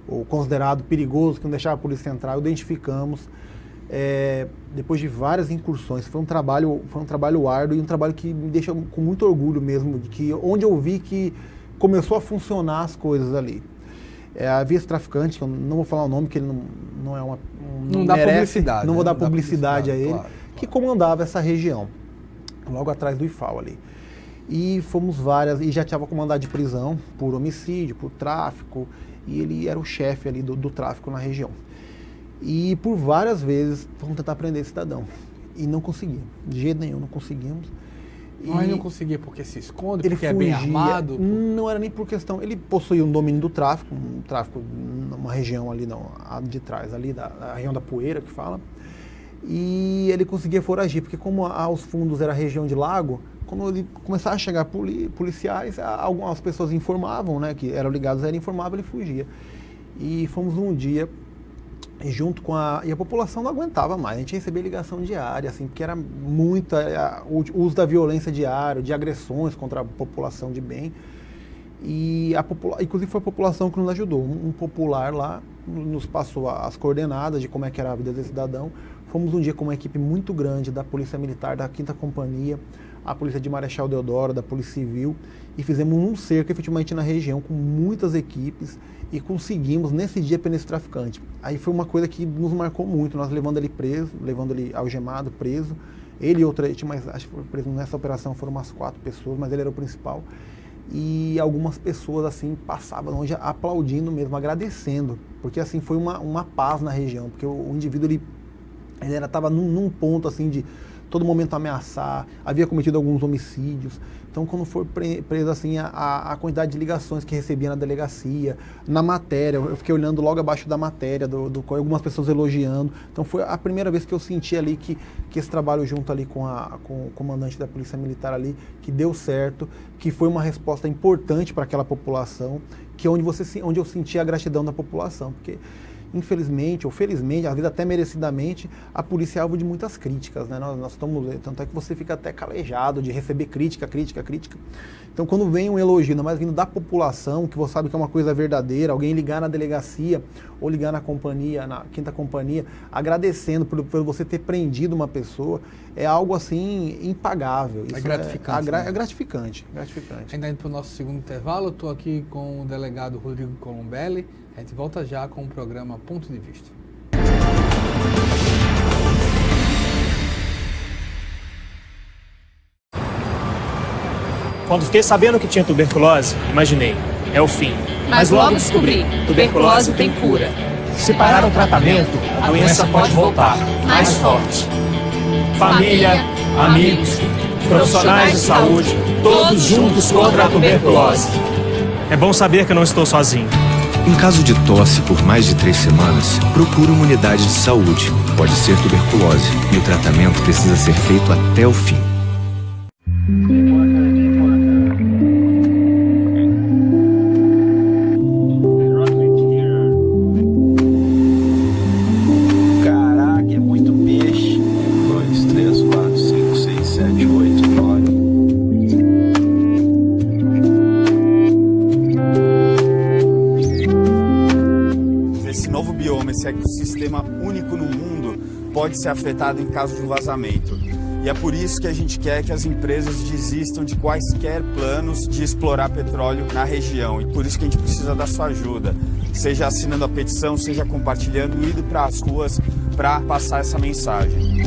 o considerado perigoso, que não deixava a polícia entrar, identificamos. Depois de várias incursões, foi um trabalho árduo e um trabalho que me deixa com muito orgulho mesmo, de que onde eu vi que começou a funcionar as coisas ali. Havia esse traficante, que eu não vou falar o nome, que ele não é uma... Não dá publicidade. Não vou dar publicidade a ele, claro. Que comandava essa região, logo atrás do IFAL ali. E fomos e já tinha comandado de prisão por homicídio, por tráfico, e ele era o chefe ali do tráfico na região. E por várias vezes fomos tentar prender esse cidadão, e não conseguimos, de jeito nenhum, não conseguimos. Mas não conseguia porque se esconde, ele porque fugia, é bem armado? Não era nem por questão... Ele possuía um domínio do tráfico, numa região ali de trás, ali da região da Poeira, que fala. E ele conseguia foragir, porque como aos fundos era região de lago, quando ele começava a chegar policiais, algumas pessoas informavam, né, que eram ligados a ele, informavam, ele fugia. E fomos num dia... E a população não aguentava mais, a gente recebia ligação diária, assim, porque era muito o uso da violência diária, de agressões contra a população de bem. E inclusive foi a população que nos ajudou. Um popular lá nos passou as coordenadas de como é que era a vida desse cidadão. Fomos um dia com uma equipe muito grande da Polícia Militar, da 5ª Companhia, a polícia de Marechal Deodoro, da Polícia Civil, e fizemos um cerco efetivamente na região com muitas equipes e conseguimos nesse dia prender esse traficante. Aí foi uma coisa que nos marcou muito, nós levando ele preso, levando ele algemado, preso, ele e outra, acho que foi preso nessa operação foram umas 4 pessoas, mas ele era o principal. E algumas pessoas assim passavam longe aplaudindo mesmo, agradecendo, porque assim foi uma paz na região, porque o indivíduo ele estava num ponto assim de todo momento ameaçar, havia cometido alguns homicídios. Então, quando foi preso, assim, a quantidade de ligações que recebia na delegacia, na matéria, eu fiquei olhando logo abaixo da matéria, algumas pessoas elogiando. Então, foi a primeira vez que eu senti ali que esse trabalho junto ali com o comandante da Polícia Militar ali, que deu certo, que foi uma resposta importante para aquela população, que é onde eu senti a gratidão da população, porque infelizmente ou felizmente, às vezes até merecidamente, a polícia é alvo de muitas críticas, né? Nós estamos, tanto é que você fica até calejado de receber crítica. Então, quando vem um elogio, ainda mais vindo da população, que você sabe que é uma coisa verdadeira, alguém ligar na delegacia ou ligar na companhia, na 5ª companhia, agradecendo por você ter prendido uma pessoa, é algo assim impagável. Isso é gratificante. É gratificante. Ainda indo para o nosso segundo intervalo, eu estou aqui com o delegado Rodrigo Colombelli. A gente volta já com o programa Ponto de Vista. Quando fiquei sabendo que tinha tuberculose, imaginei, é o fim. Mas logo descobri, tuberculose tem cura. Se parar o tratamento, a doença pode voltar, mais forte. Família, amigos, profissionais de saúde, todos juntos contra a tuberculose. É bom saber que eu não estou sozinho. Em caso de tosse por mais de 3 semanas, procure uma unidade de saúde. Pode ser tuberculose e o tratamento precisa ser feito até o fim. Caraca, é muito peixe. 2, 3, 4, 5, 6, 7, 8, 9. Esse novo bioma, esse ecossistema único no mundo, pode ser afetado em caso de um vazamento. E é por isso que a gente quer que as empresas desistam de quaisquer planos de explorar petróleo na região. E por isso que a gente precisa da sua ajuda, seja assinando a petição, seja compartilhando, indo para as ruas para passar essa mensagem.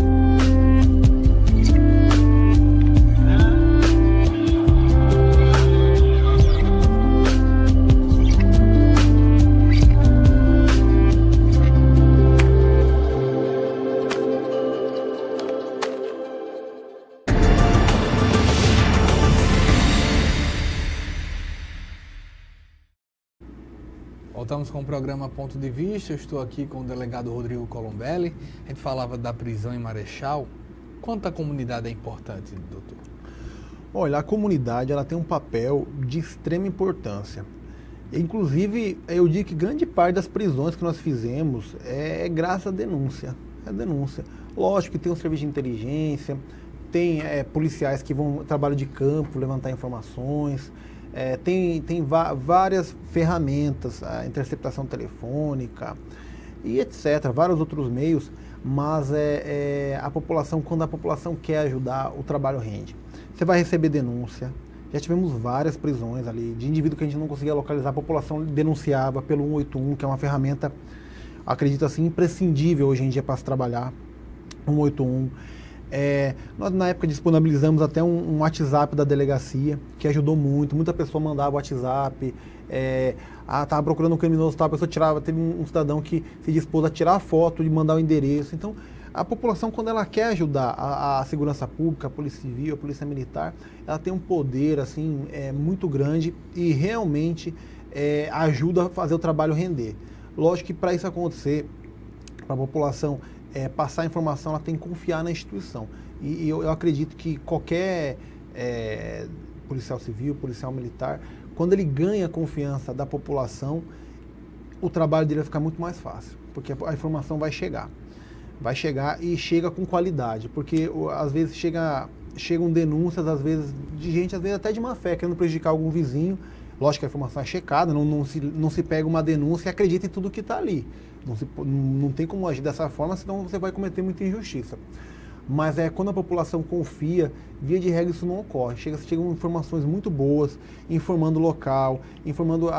Voltamos com o programa Ponto de Vista. Eu estou aqui com o delegado Rodrigo Colombelli. A gente falava da prisão em Marechal. Quanto a comunidade é importante, doutor? Olha, a comunidade ela tem um papel de extrema importância. Inclusive, eu digo que grande parte das prisões que nós fizemos é graças à denúncia. É denúncia. Lógico que tem um serviço de inteligência, tem policiais que vão trabalho de campo, levantar informações. Tem várias ferramentas, a interceptação telefônica e etc., vários outros meios, mas a população, quando a população quer ajudar, o trabalho rende. Você vai receber denúncia, já tivemos várias prisões ali, de indivíduo que a gente não conseguia localizar, a população denunciava pelo 181, que é uma ferramenta, acredito assim, imprescindível hoje em dia para se trabalhar, 181. Nós na época disponibilizamos até um WhatsApp da delegacia, que ajudou muito, muita pessoa mandava WhatsApp, estava procurando um criminoso, a pessoa tirava, teve um cidadão que se dispôs a tirar a foto e mandar o endereço. Então, a população, quando ela quer ajudar a segurança pública, a polícia civil, a polícia militar, ela tem um poder assim, muito grande e realmente ajuda a fazer o trabalho render. Lógico que para isso acontecer, para a população passar a informação, ela tem que confiar na instituição. E eu acredito que qualquer policial civil, policial militar, quando ele ganha a confiança da população, o trabalho dele vai ficar muito mais fácil, porque a informação vai chegar e chega com qualidade, porque às vezes chegam denúncias, às vezes de gente, às vezes até de má fé, querendo prejudicar algum vizinho. Lógico que a informação é checada, não se pega uma denúncia e acredita em tudo que está ali. Não tem como agir dessa forma, senão você vai cometer muita injustiça. Mas quando a população confia, via de regra isso não ocorre. Chegam informações muito boas, informando o local, informando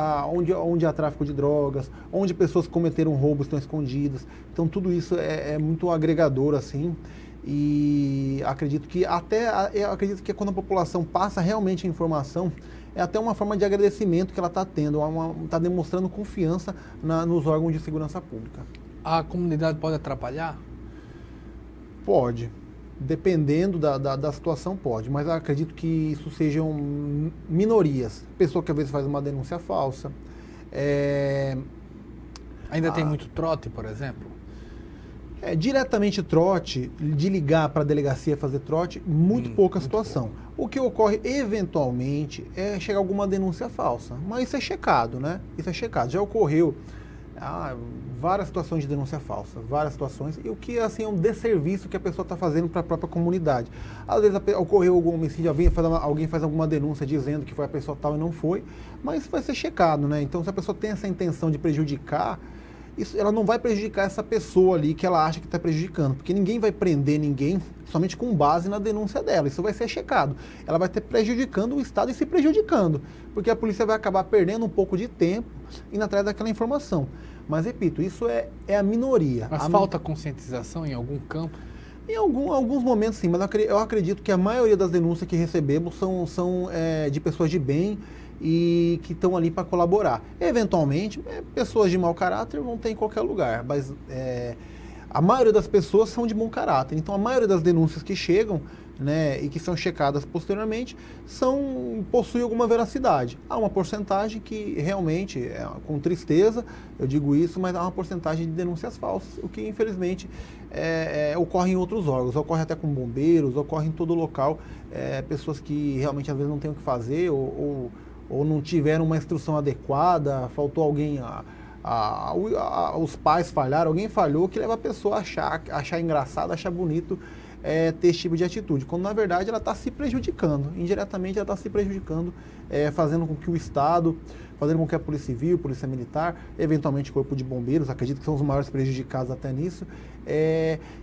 onde há tráfico de drogas, onde pessoas que cometeram roubo estão escondidas. Então tudo isso é muito agregador, assim. E acredito que quando a população passa realmente a informação, é até uma forma de agradecimento que ela está tendo, está demonstrando confiança nos órgãos de segurança pública. A comunidade pode atrapalhar? Pode. Dependendo da situação, pode. Mas eu acredito que isso sejam minorias. Pessoa que às vezes faz uma denúncia falsa. Ainda tem muito trote, por exemplo? Diretamente trote, de ligar para a delegacia fazer trote, muito pouca situação. O que ocorre eventualmente é chegar alguma denúncia falsa. Mas isso é checado, né? Isso é checado. Já ocorreu várias situações de denúncia falsa, várias situações, e o que assim, é um desserviço que a pessoa está fazendo para a própria comunidade. Às vezes ocorreu algum homicídio, alguém faz alguma denúncia dizendo que foi a pessoa tal e não foi, mas vai ser checado, né? Então, se a pessoa tem essa intenção de prejudicar, ela não vai prejudicar essa pessoa ali que ela acha que está prejudicando, porque ninguém vai prender ninguém somente com base na denúncia dela, isso vai ser checado. Ela vai estar prejudicando o Estado e se prejudicando, porque a polícia vai acabar perdendo um pouco de tempo indo atrás daquela informação. Mas, repito, isso é a minoria. Mas falta conscientização em algum campo? Em alguns momentos, sim, mas eu acredito que a maioria das denúncias que recebemos são de pessoas de bem e que estão ali para colaborar. Eventualmente, pessoas de mau caráter vão ter em qualquer lugar, mas a maioria das pessoas são de bom caráter. Então, a maioria das denúncias que chegam, né, e que são checadas posteriormente, possuem alguma veracidade. Há uma porcentagem que realmente, com tristeza, eu digo isso, mas há uma porcentagem de denúncias falsas, o que infelizmente ocorre em outros órgãos, ocorre até com bombeiros, ocorre em todo local, pessoas que realmente às vezes não têm o que fazer ou não tiveram uma instrução adequada, faltou alguém, os pais falharam, alguém falhou, que leva a pessoa a achar engraçado, achar bonito ter esse tipo de atitude, quando na verdade ela está se prejudicando, indiretamente ela está se prejudicando, fazendo com que o Estado, fazendo com que a Polícia Civil, Polícia Militar, eventualmente o Corpo de Bombeiros, acredito que são os maiores prejudicados até nisso,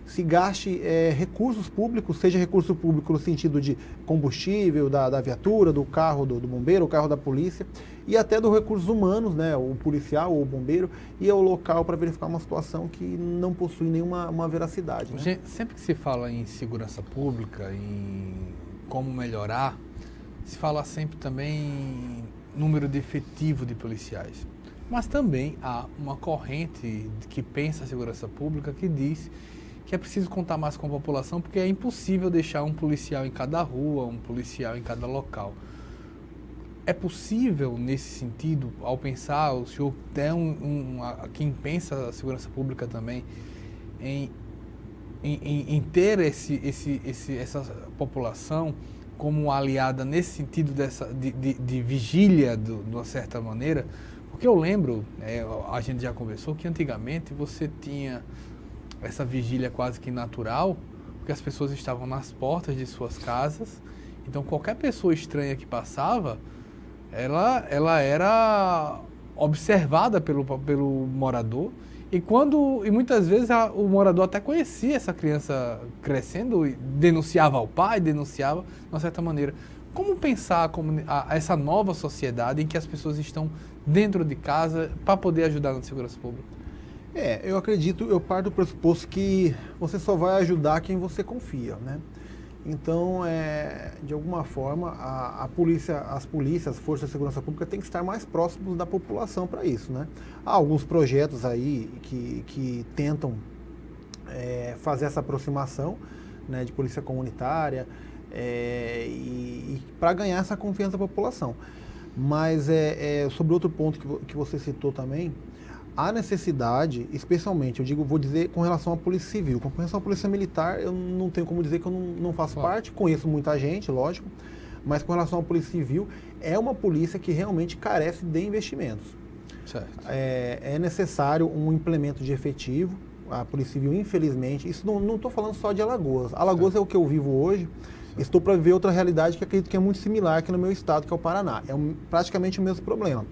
se gaste recursos públicos, seja recurso público no sentido de combustível, da viatura, do carro do bombeiro, o carro da polícia, e até dos recursos humanos, né, o policial ou o bombeiro, e ao local para verificar uma situação que não possui nenhuma veracidade. Né? Sempre que se fala em segurança pública, em como melhorar, se fala sempre também em número de efetivo de policiais. Mas também há uma corrente que pensa a segurança pública que diz que é preciso contar mais com a população porque é impossível deixar um policial em cada rua, um policial em cada local. É possível, nesse sentido, ao pensar, o senhor tem quem pensa a segurança pública também, em ter essa população como aliada nesse sentido de vigília, de uma certa maneira? Porque eu lembro, a gente já conversou, que antigamente você tinha essa vigília quase que natural, porque as pessoas estavam nas portas de suas casas, então qualquer pessoa estranha que passava, ela era observada pelo morador, e muitas vezes o morador até conhecia essa criança crescendo e denunciava ao pai, denunciava de uma certa maneira. Como pensar essa nova sociedade em que as pessoas estão dentro de casa para poder ajudar na segurança pública? Eu parto do pressuposto que você só vai ajudar quem você confia, né? Então, de alguma forma, as polícias, as forças de segurança pública têm que estar mais próximos da população para isso, né? Há alguns projetos aí que tentam fazer essa aproximação, né, de polícia comunitária e para ganhar essa confiança da população. Mas sobre outro ponto que você citou também, há necessidade, especialmente, vou dizer com relação à Polícia Civil. Com relação à Polícia Militar, eu não tenho como dizer que eu não faço parte, conheço muita gente, lógico, mas com relação à Polícia Civil, é uma polícia que realmente carece de investimentos. Certo. É necessário um implemento de efetivo, a Polícia Civil, infelizmente, isso não estou falando só de Alagoas. Alagoas é o que eu vivo hoje, estou para viver outra realidade que acredito que é muito similar aqui no meu estado, que é o Paraná. É praticamente o mesmo problema.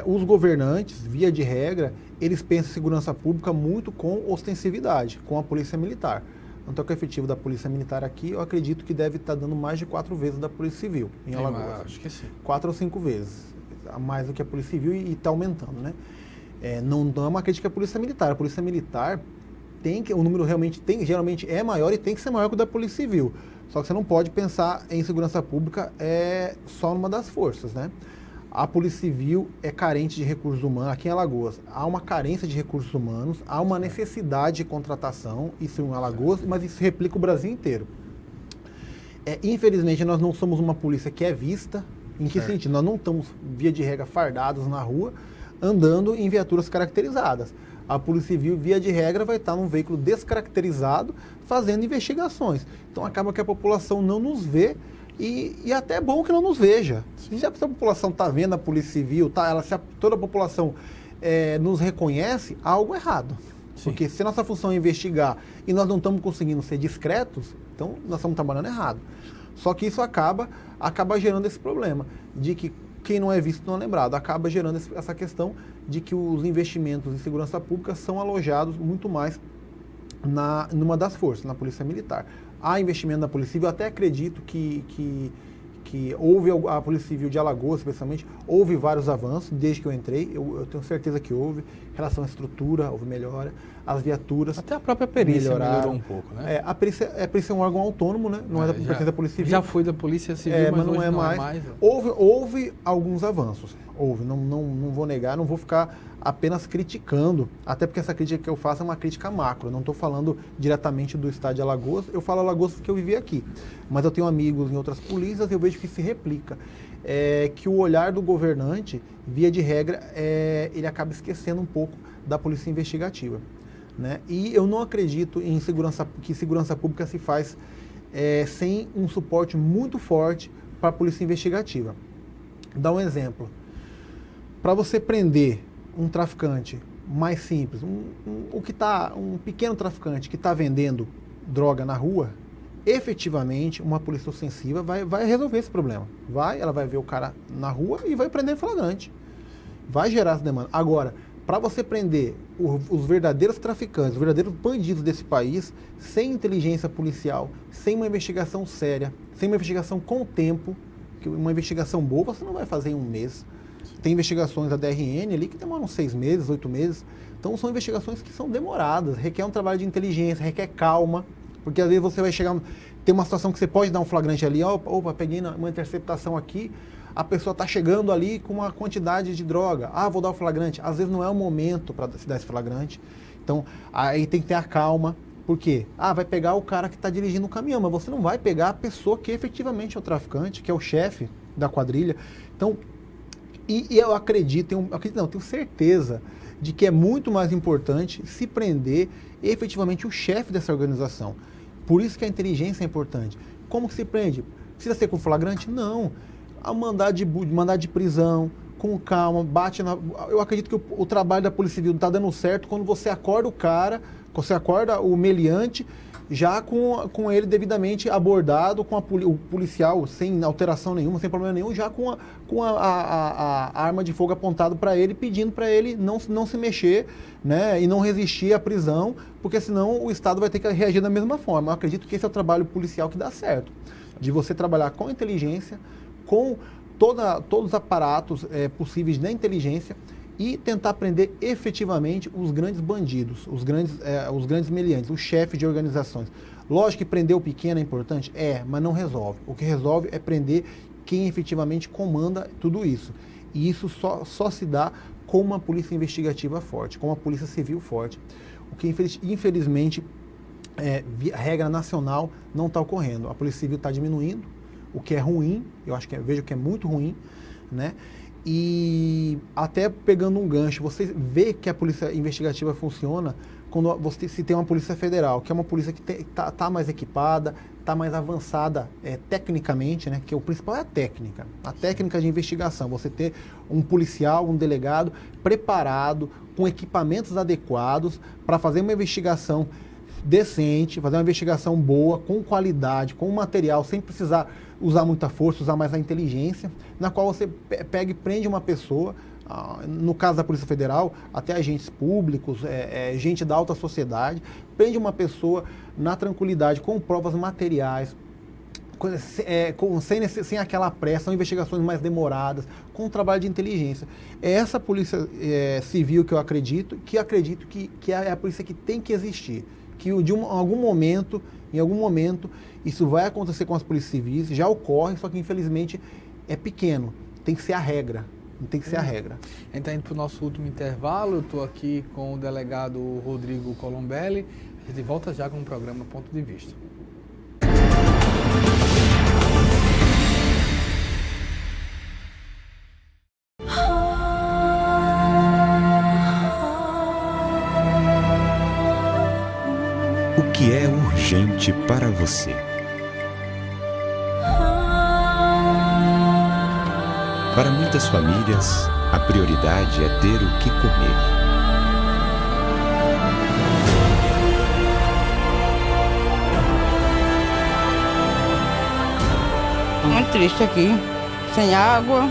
Os governantes, via de regra, eles pensam em segurança pública muito com ostensividade, com a polícia militar. Tanto é que o efetivo da Polícia Militar aqui, eu acredito que deve estar dando mais de 4 vezes da Polícia Civil em Alagoas. Acho que sim. 4 ou 5 vezes, a mais do que a Polícia Civil e está aumentando, né? Não é uma crítica à Polícia Militar. A Polícia Militar o número geralmente é maior e tem que ser maior que o da Polícia Civil. Só que você não pode pensar em segurança pública só numa das forças, né? A Polícia Civil é carente de recursos humanos. Aqui em Alagoas há uma carência de recursos humanos, há uma necessidade de contratação, isso em Alagoas, mas isso replica o Brasil inteiro. Infelizmente, nós não somos uma polícia que é vista. Em que sentido? Nós não estamos, via de regra, fardados na rua, andando em viaturas caracterizadas. A Polícia Civil, via de regra, vai estar num veículo descaracterizado, fazendo investigações. Então acaba que a população não nos vê e até é bom que não nos veja. Se a população está vendo a Polícia Civil, se toda a população nos reconhece, há algo errado. Sim. Porque se a nossa função é investigar e nós não estamos conseguindo ser discretos, então nós estamos trabalhando errado. Só que isso acaba gerando esse problema de que quem não é visto não é lembrado. Acaba gerando essa questão de que os investimentos em segurança pública são alojados muito mais numa das forças, na Polícia Militar. Há investimento na Polícia Civil, eu até acredito que houve, a Polícia Civil de Alagoas, especialmente, houve vários avanços desde que eu entrei, eu tenho certeza que houve, em relação à estrutura, houve melhora, as viaturas... Até a própria perícia melhorou um pouco, né? A perícia é um órgão autônomo, né? Não é da competência da Polícia Civil. Já foi da Polícia Civil, mas não é mais. Houve alguns avanços, não vou negar, não vou ficar apenas criticando, até porque essa crítica que eu faço é uma crítica macro, não estou falando diretamente do estado de Alagoas, eu falo Alagoas porque eu vivi aqui, mas eu tenho amigos em outras polícias e eu vejo que se replica, que o olhar do governante, via de regra, ele acaba esquecendo um pouco da polícia investigativa, né? E eu não acredito que segurança pública se faz sem um suporte muito forte para a polícia investigativa. Dá um exemplo. Para você prender um traficante mais simples, um pequeno traficante que está vendendo droga na rua, efetivamente uma polícia ostensiva vai resolver esse problema. Ela vai ver o cara na rua e vai prender em flagrante. Vai gerar essa demanda. Agora, para você prender os verdadeiros traficantes, os verdadeiros bandidos desse país, sem inteligência policial, sem uma investigação séria, sem uma investigação com tempo, uma investigação boa você não vai fazer em um mês. Tem investigações da DRN ali que demoram 6 meses, 8 meses. Então são investigações que são demoradas, requer um trabalho de inteligência, requer calma, porque às vezes você vai chegar, tem uma situação que você pode dar um flagrante ali, opa, peguei uma interceptação aqui, a pessoa está chegando ali com uma quantidade de droga, vou dar o flagrante. Às vezes não é o momento para se dar esse flagrante, então aí tem que ter a calma. Por quê? Vai pegar o cara que está dirigindo o caminhão, mas você não vai pegar a pessoa que efetivamente é o traficante, que é o chefe da quadrilha. Então, e eu tenho certeza de que é muito mais importante se prender efetivamente o chefe dessa organização. Por isso que a inteligência é importante. Como que se prende? Precisa ser com flagrante? Não. A mandado de prisão, com calma, Eu acredito que o trabalho da Polícia Civil está dando certo quando você acorda o cara, você acorda o meliante, já com ele devidamente abordado, com o policial sem alteração nenhuma, sem problema nenhum, já com a arma de fogo apontada para ele, pedindo para ele não se mexer, né, e não resistir à prisão, porque senão o Estado vai ter que reagir da mesma forma. Eu acredito que esse é o trabalho policial que dá certo, de você trabalhar com inteligência, com todos os aparatos possíveis da inteligência e tentar prender efetivamente os grandes bandidos, os grandes meliantes, os chefes de organizações. Lógico que prender o pequeno é importante? Mas não resolve. O que resolve é prender quem efetivamente comanda tudo isso. E isso só se dá com uma polícia investigativa forte, com uma polícia civil forte. O que infelizmente, a regra nacional não está ocorrendo. A polícia civil está diminuindo, o que é ruim, vejo que é muito ruim, né? E até pegando um gancho, você vê que a polícia investigativa funciona quando se tem uma polícia federal, que é uma polícia que está mais equipada, está mais avançada tecnicamente, né? Que o principal é a técnica de investigação. Você ter um policial, um delegado preparado, com equipamentos adequados para fazer uma investigação decente, fazer uma investigação boa, com qualidade, com material, sem precisar usar muita força, usar mais a inteligência, na qual você pega e prende uma pessoa, no caso da Polícia Federal, até agentes públicos, gente da alta sociedade, prende uma pessoa na tranquilidade, com provas materiais, sem aquela pressa, são investigações mais demoradas, com um trabalho de inteligência. É essa Polícia Civil que eu acredito que é a polícia que tem que existir. Que em algum momento, isso vai acontecer com as polícias civis, já ocorre, só que infelizmente é pequeno, tem que ser a regra. Não tem que ser a regra. A gente está indo para o nosso último intervalo. Eu estou aqui com o delegado Rodrigo Colombelli. A gente volta já com o programa Ponto de Vista. O que é urgente para você? Para muitas famílias, a prioridade é ter o que comer. Muito triste aqui, sem água.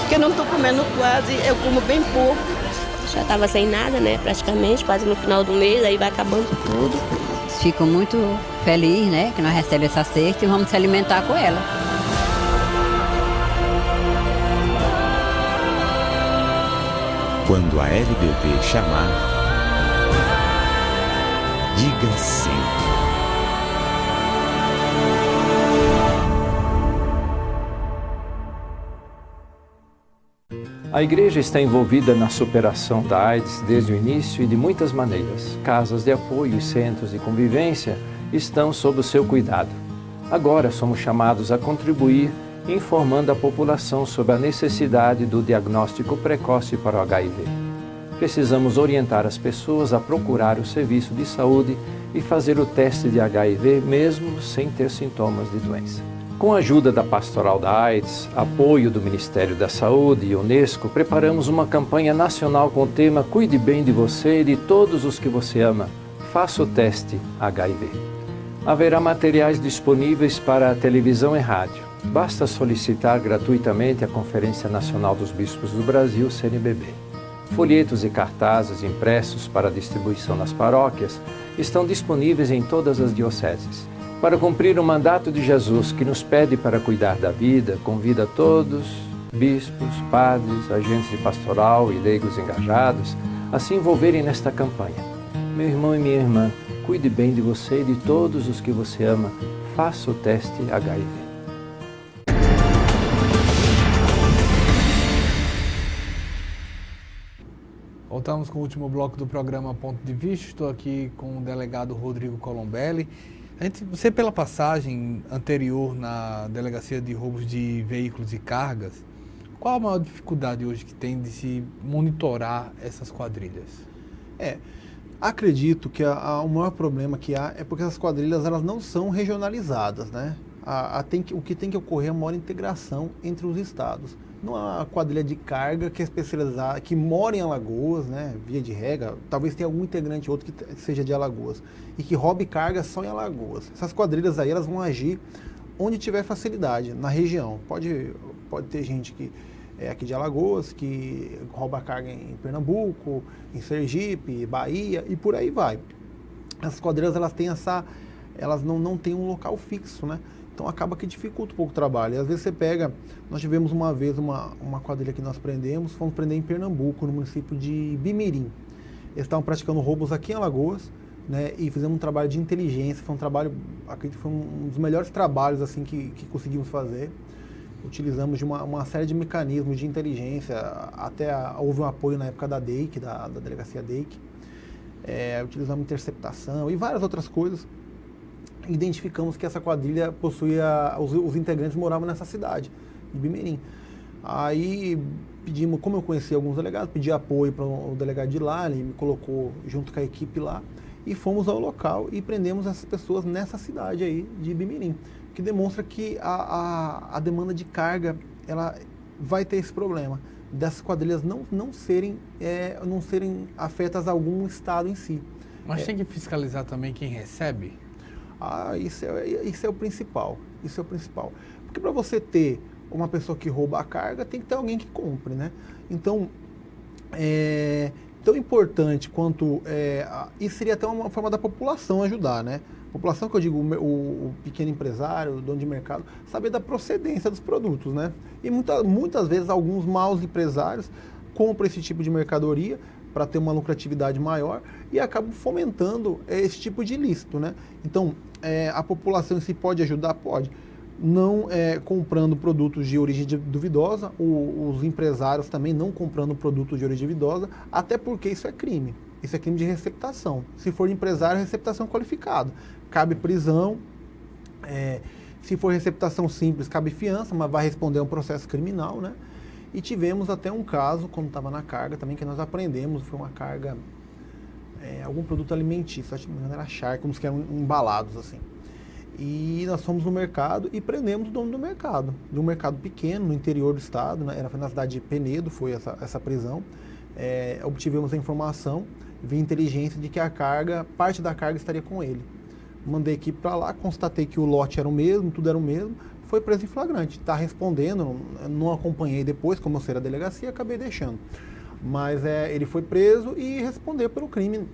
Porque eu não estou comendo quase, eu como bem pouco. Já estava sem nada, né, praticamente, quase no final do mês, aí vai acabando tudo. Fico muito feliz, né, que nós recebemos essa cesta e vamos se alimentar com ela. Quando a LBV chamar, diga sim. A igreja está envolvida na superação da AIDS desde o início e de muitas maneiras. Casas de apoio e centros de convivência estão sob o seu cuidado. Agora somos chamados a contribuir informando a população sobre a necessidade do diagnóstico precoce para o HIV. Precisamos orientar as pessoas a procurar o serviço de saúde e fazer o teste de HIV mesmo sem ter sintomas de doença. Com a ajuda da Pastoral da AIDS, apoio do Ministério da Saúde e Unesco, preparamos uma campanha nacional com o tema Cuide bem de você e de todos os que você ama. Faça o teste HIV. Haverá materiais disponíveis para a televisão e rádio. Basta solicitar gratuitamente a Conferência Nacional dos Bispos do Brasil, CNBB. Folhetos e cartazes impressos para distribuição nas paróquias estão disponíveis em todas as dioceses. Para cumprir o mandato de Jesus que nos pede para cuidar da vida, convida todos, bispos, padres, agentes de pastoral e leigos engajados, a se envolverem nesta campanha. Meu irmão e minha irmã, cuide bem de você e de todos os que você ama. Faça o teste HIV. Voltamos com o último bloco do programa Ponto de Vista. Estou aqui com o delegado Rodrigo Colombelli. Você, pela passagem anterior na Delegacia de Roubos de Veículos e Cargas, qual a maior dificuldade hoje que tem de se monitorar essas quadrilhas? Acredito que o maior problema que há é porque essas quadrilhas elas não são regionalizadas, né? O que tem que ocorrer é uma maior integração entre os estados. Não é uma quadrilha de carga que é especializada, que mora em Alagoas, né, via de regra, talvez tenha algum integrante outro que seja de Alagoas, e que roube carga só em Alagoas. Essas quadrilhas aí, elas vão agir onde tiver facilidade, na região. Pode ter gente que é aqui de Alagoas, que rouba carga em Pernambuco, em Sergipe, Bahia, e por aí vai. Essas quadrilhas, elas não têm um local fixo, né? Então acaba que dificulta um pouco o trabalho. E às vezes nós tivemos uma vez uma quadrilha que nós prendemos, fomos prender em Pernambuco, no município de Bimirim. Eles estavam praticando roubos aqui em Alagoas, né, e fizemos um trabalho de inteligência, foi um trabalho, acredito que foi um dos melhores trabalhos assim, que conseguimos fazer. Utilizamos de uma série de mecanismos de inteligência, até houve um apoio na época da DEIC, da Delegacia DEIC, utilizamos interceptação e várias outras coisas. Identificamos que essa quadrilha possuía, os integrantes moravam nessa cidade, de Bimirim. Aí pedimos, como eu conhecia alguns delegados, pedi apoio para o delegado de lá, ele me colocou junto com a equipe lá, e fomos ao local e prendemos essas pessoas nessa cidade aí de Bimirim, que demonstra que a demanda de carga, ela vai ter esse problema, dessas quadrilhas não serem afetas a algum estado em si. Mas tem que fiscalizar também quem recebe? Isso é o principal, porque para você ter uma pessoa que rouba a carga, tem que ter alguém que compre, né? Então, tão importante quanto... isso seria até uma forma da população ajudar, né? População que eu digo, o pequeno empresário, o dono de mercado, saber da procedência dos produtos, né? E muitas vezes alguns maus empresários compram esse tipo de mercadoria para ter uma lucratividade maior e acabam fomentando esse tipo de ilícito, né? Então, a população em si pode ajudar? Pode. Não comprando produtos de origem duvidosa, os empresários também não comprando produtos de origem duvidosa, até porque isso é crime. Isso é crime de receptação. Se for de empresário, é receptação qualificada. Cabe prisão. Se for receptação simples, cabe fiança, mas vai responder a um processo criminal, né? E tivemos até um caso, quando estava na carga também, que nós aprendemos, foi uma carga, algum produto alimentício, acho que não era charque, uns que eram embalados assim. E nós fomos no mercado e prendemos o dono do mercado, de um mercado pequeno, no interior do estado, né? Era na cidade de Penedo, foi essa prisão. Obtivemos a informação, via inteligência, de que parte da carga estaria com ele. Mandei a equipe para lá, constatei que o lote era o mesmo, tudo era o mesmo, foi preso em flagrante. Está respondendo, não acompanhei depois, como eu sei da delegacia, acabei deixando. Mas ele foi preso e respondeu pelo crime,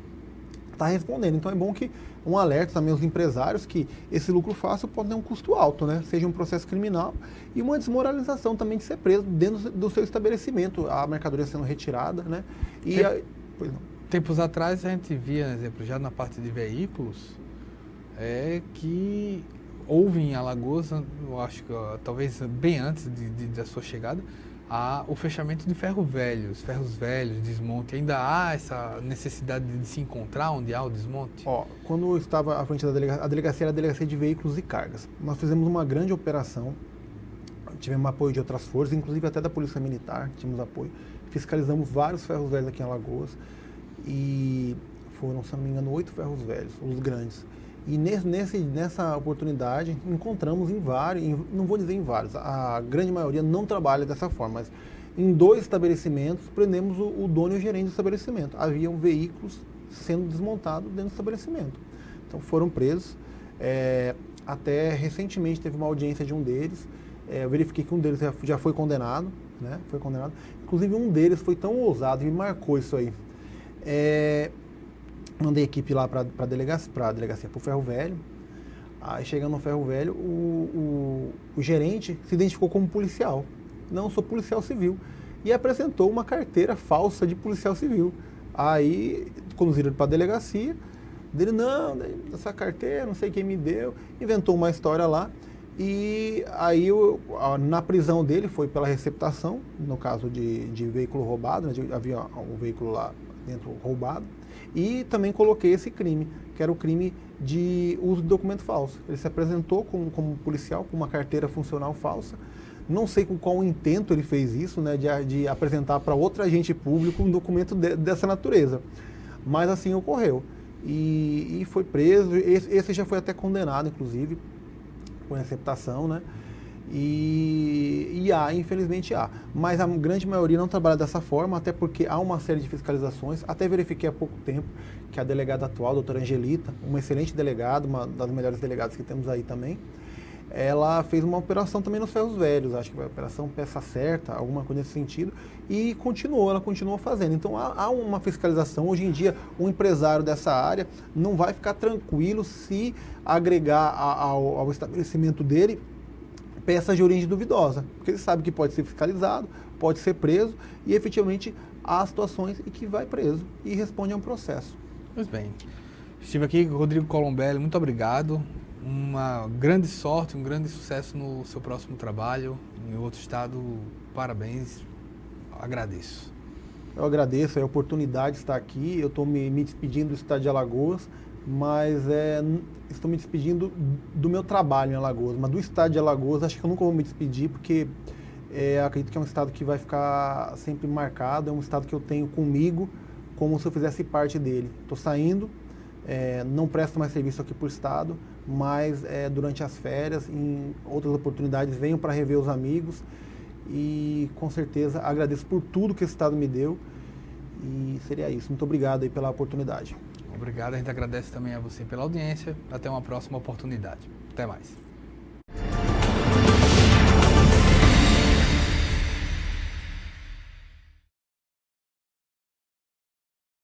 está respondendo. Então é bom que um alerta também aos empresários que esse lucro fácil pode ter um custo alto, né? Seja um processo criminal e uma desmoralização também de ser preso dentro do seu estabelecimento, a mercadoria sendo retirada, né? Tempos atrás a gente via, exemplo, já na parte de veículos, que houve em Alagoas, eu acho que talvez bem antes da sua chegada, o fechamento de ferros velhos, desmonte. Ainda há essa necessidade de se encontrar onde há o desmonte? Quando eu estava à frente da delegacia, a delegacia era a delegacia de veículos e cargas. Nós fizemos uma grande operação, tivemos apoio de outras forças, inclusive até da Polícia Militar, tínhamos apoio. Fiscalizamos vários ferros velhos aqui em Alagoas e foram, se não me engano, 8 ferros velhos, os grandes. E nessa oportunidade encontramos em vários, não vou dizer em vários, a grande maioria não trabalha dessa forma, mas em 2 estabelecimentos prendemos o dono e o gerente do estabelecimento. Haviam veículos sendo desmontados dentro do estabelecimento. Então foram presos. Até recentemente teve uma audiência de um deles. Eu verifiquei que um deles já foi condenado, né? Foi condenado. Inclusive um deles foi tão ousado e me marcou isso aí. Mandei a equipe lá para a delegacia, para o Ferro Velho. Aí chegando no Ferro Velho, o gerente se identificou como policial. Não, sou policial civil. E apresentou uma carteira falsa de policial civil. Aí conduziram ele para a delegacia. Dele, não, essa carteira, não sei quem me deu. Inventou uma história lá. E aí na prisão dele foi pela receptação, no caso de veículo roubado, né? Havia um veículo lá dentro roubado. E também coloquei esse crime, que era o crime de uso de documento falso. Ele se apresentou como policial, com uma carteira funcional falsa. Não sei com qual intento ele fez isso, né, de apresentar para outro agente público um documento dessa natureza. Mas assim ocorreu. E foi preso. Esse já foi até condenado, inclusive, com receptação, né? Infelizmente há. Mas a grande maioria não trabalha dessa forma, até porque há uma série de fiscalizações. Até verifiquei há pouco tempo que a delegada atual, a doutora Angelita, uma excelente delegada, uma das melhores delegadas que temos aí também, ela fez uma operação também nos ferros velhos, acho que foi a operação peça certa, alguma coisa nesse sentido, e ela continuou fazendo. Então há uma fiscalização. Hoje em dia, um empresário dessa área não vai ficar tranquilo se agregar ao estabelecimento dele peças de origem duvidosa, porque ele sabe que pode ser fiscalizado, pode ser preso, e efetivamente há situações em que vai preso e responde a um processo. Pois bem, estive aqui com o Rodrigo Colombelli, muito obrigado, uma grande sorte, um grande sucesso no seu próximo trabalho, em outro estado, parabéns, agradeço. Eu agradeço a oportunidade de estar aqui, eu estou me despedindo do estado de Alagoas, mas estou me despedindo do meu trabalho em Alagoas, mas do estado de Alagoas acho que eu nunca vou me despedir, porque acredito que é um estado que vai ficar sempre marcado, é um estado que eu tenho comigo, como se eu fizesse parte dele. Estou saindo, não presto mais serviço aqui por estado, mas durante as férias, em outras oportunidades, venho para rever os amigos e com certeza agradeço por tudo que esse estado me deu e seria isso. Muito obrigado aí pela oportunidade. Obrigado, a gente agradece também a você pela audiência. Até uma próxima oportunidade. Até mais.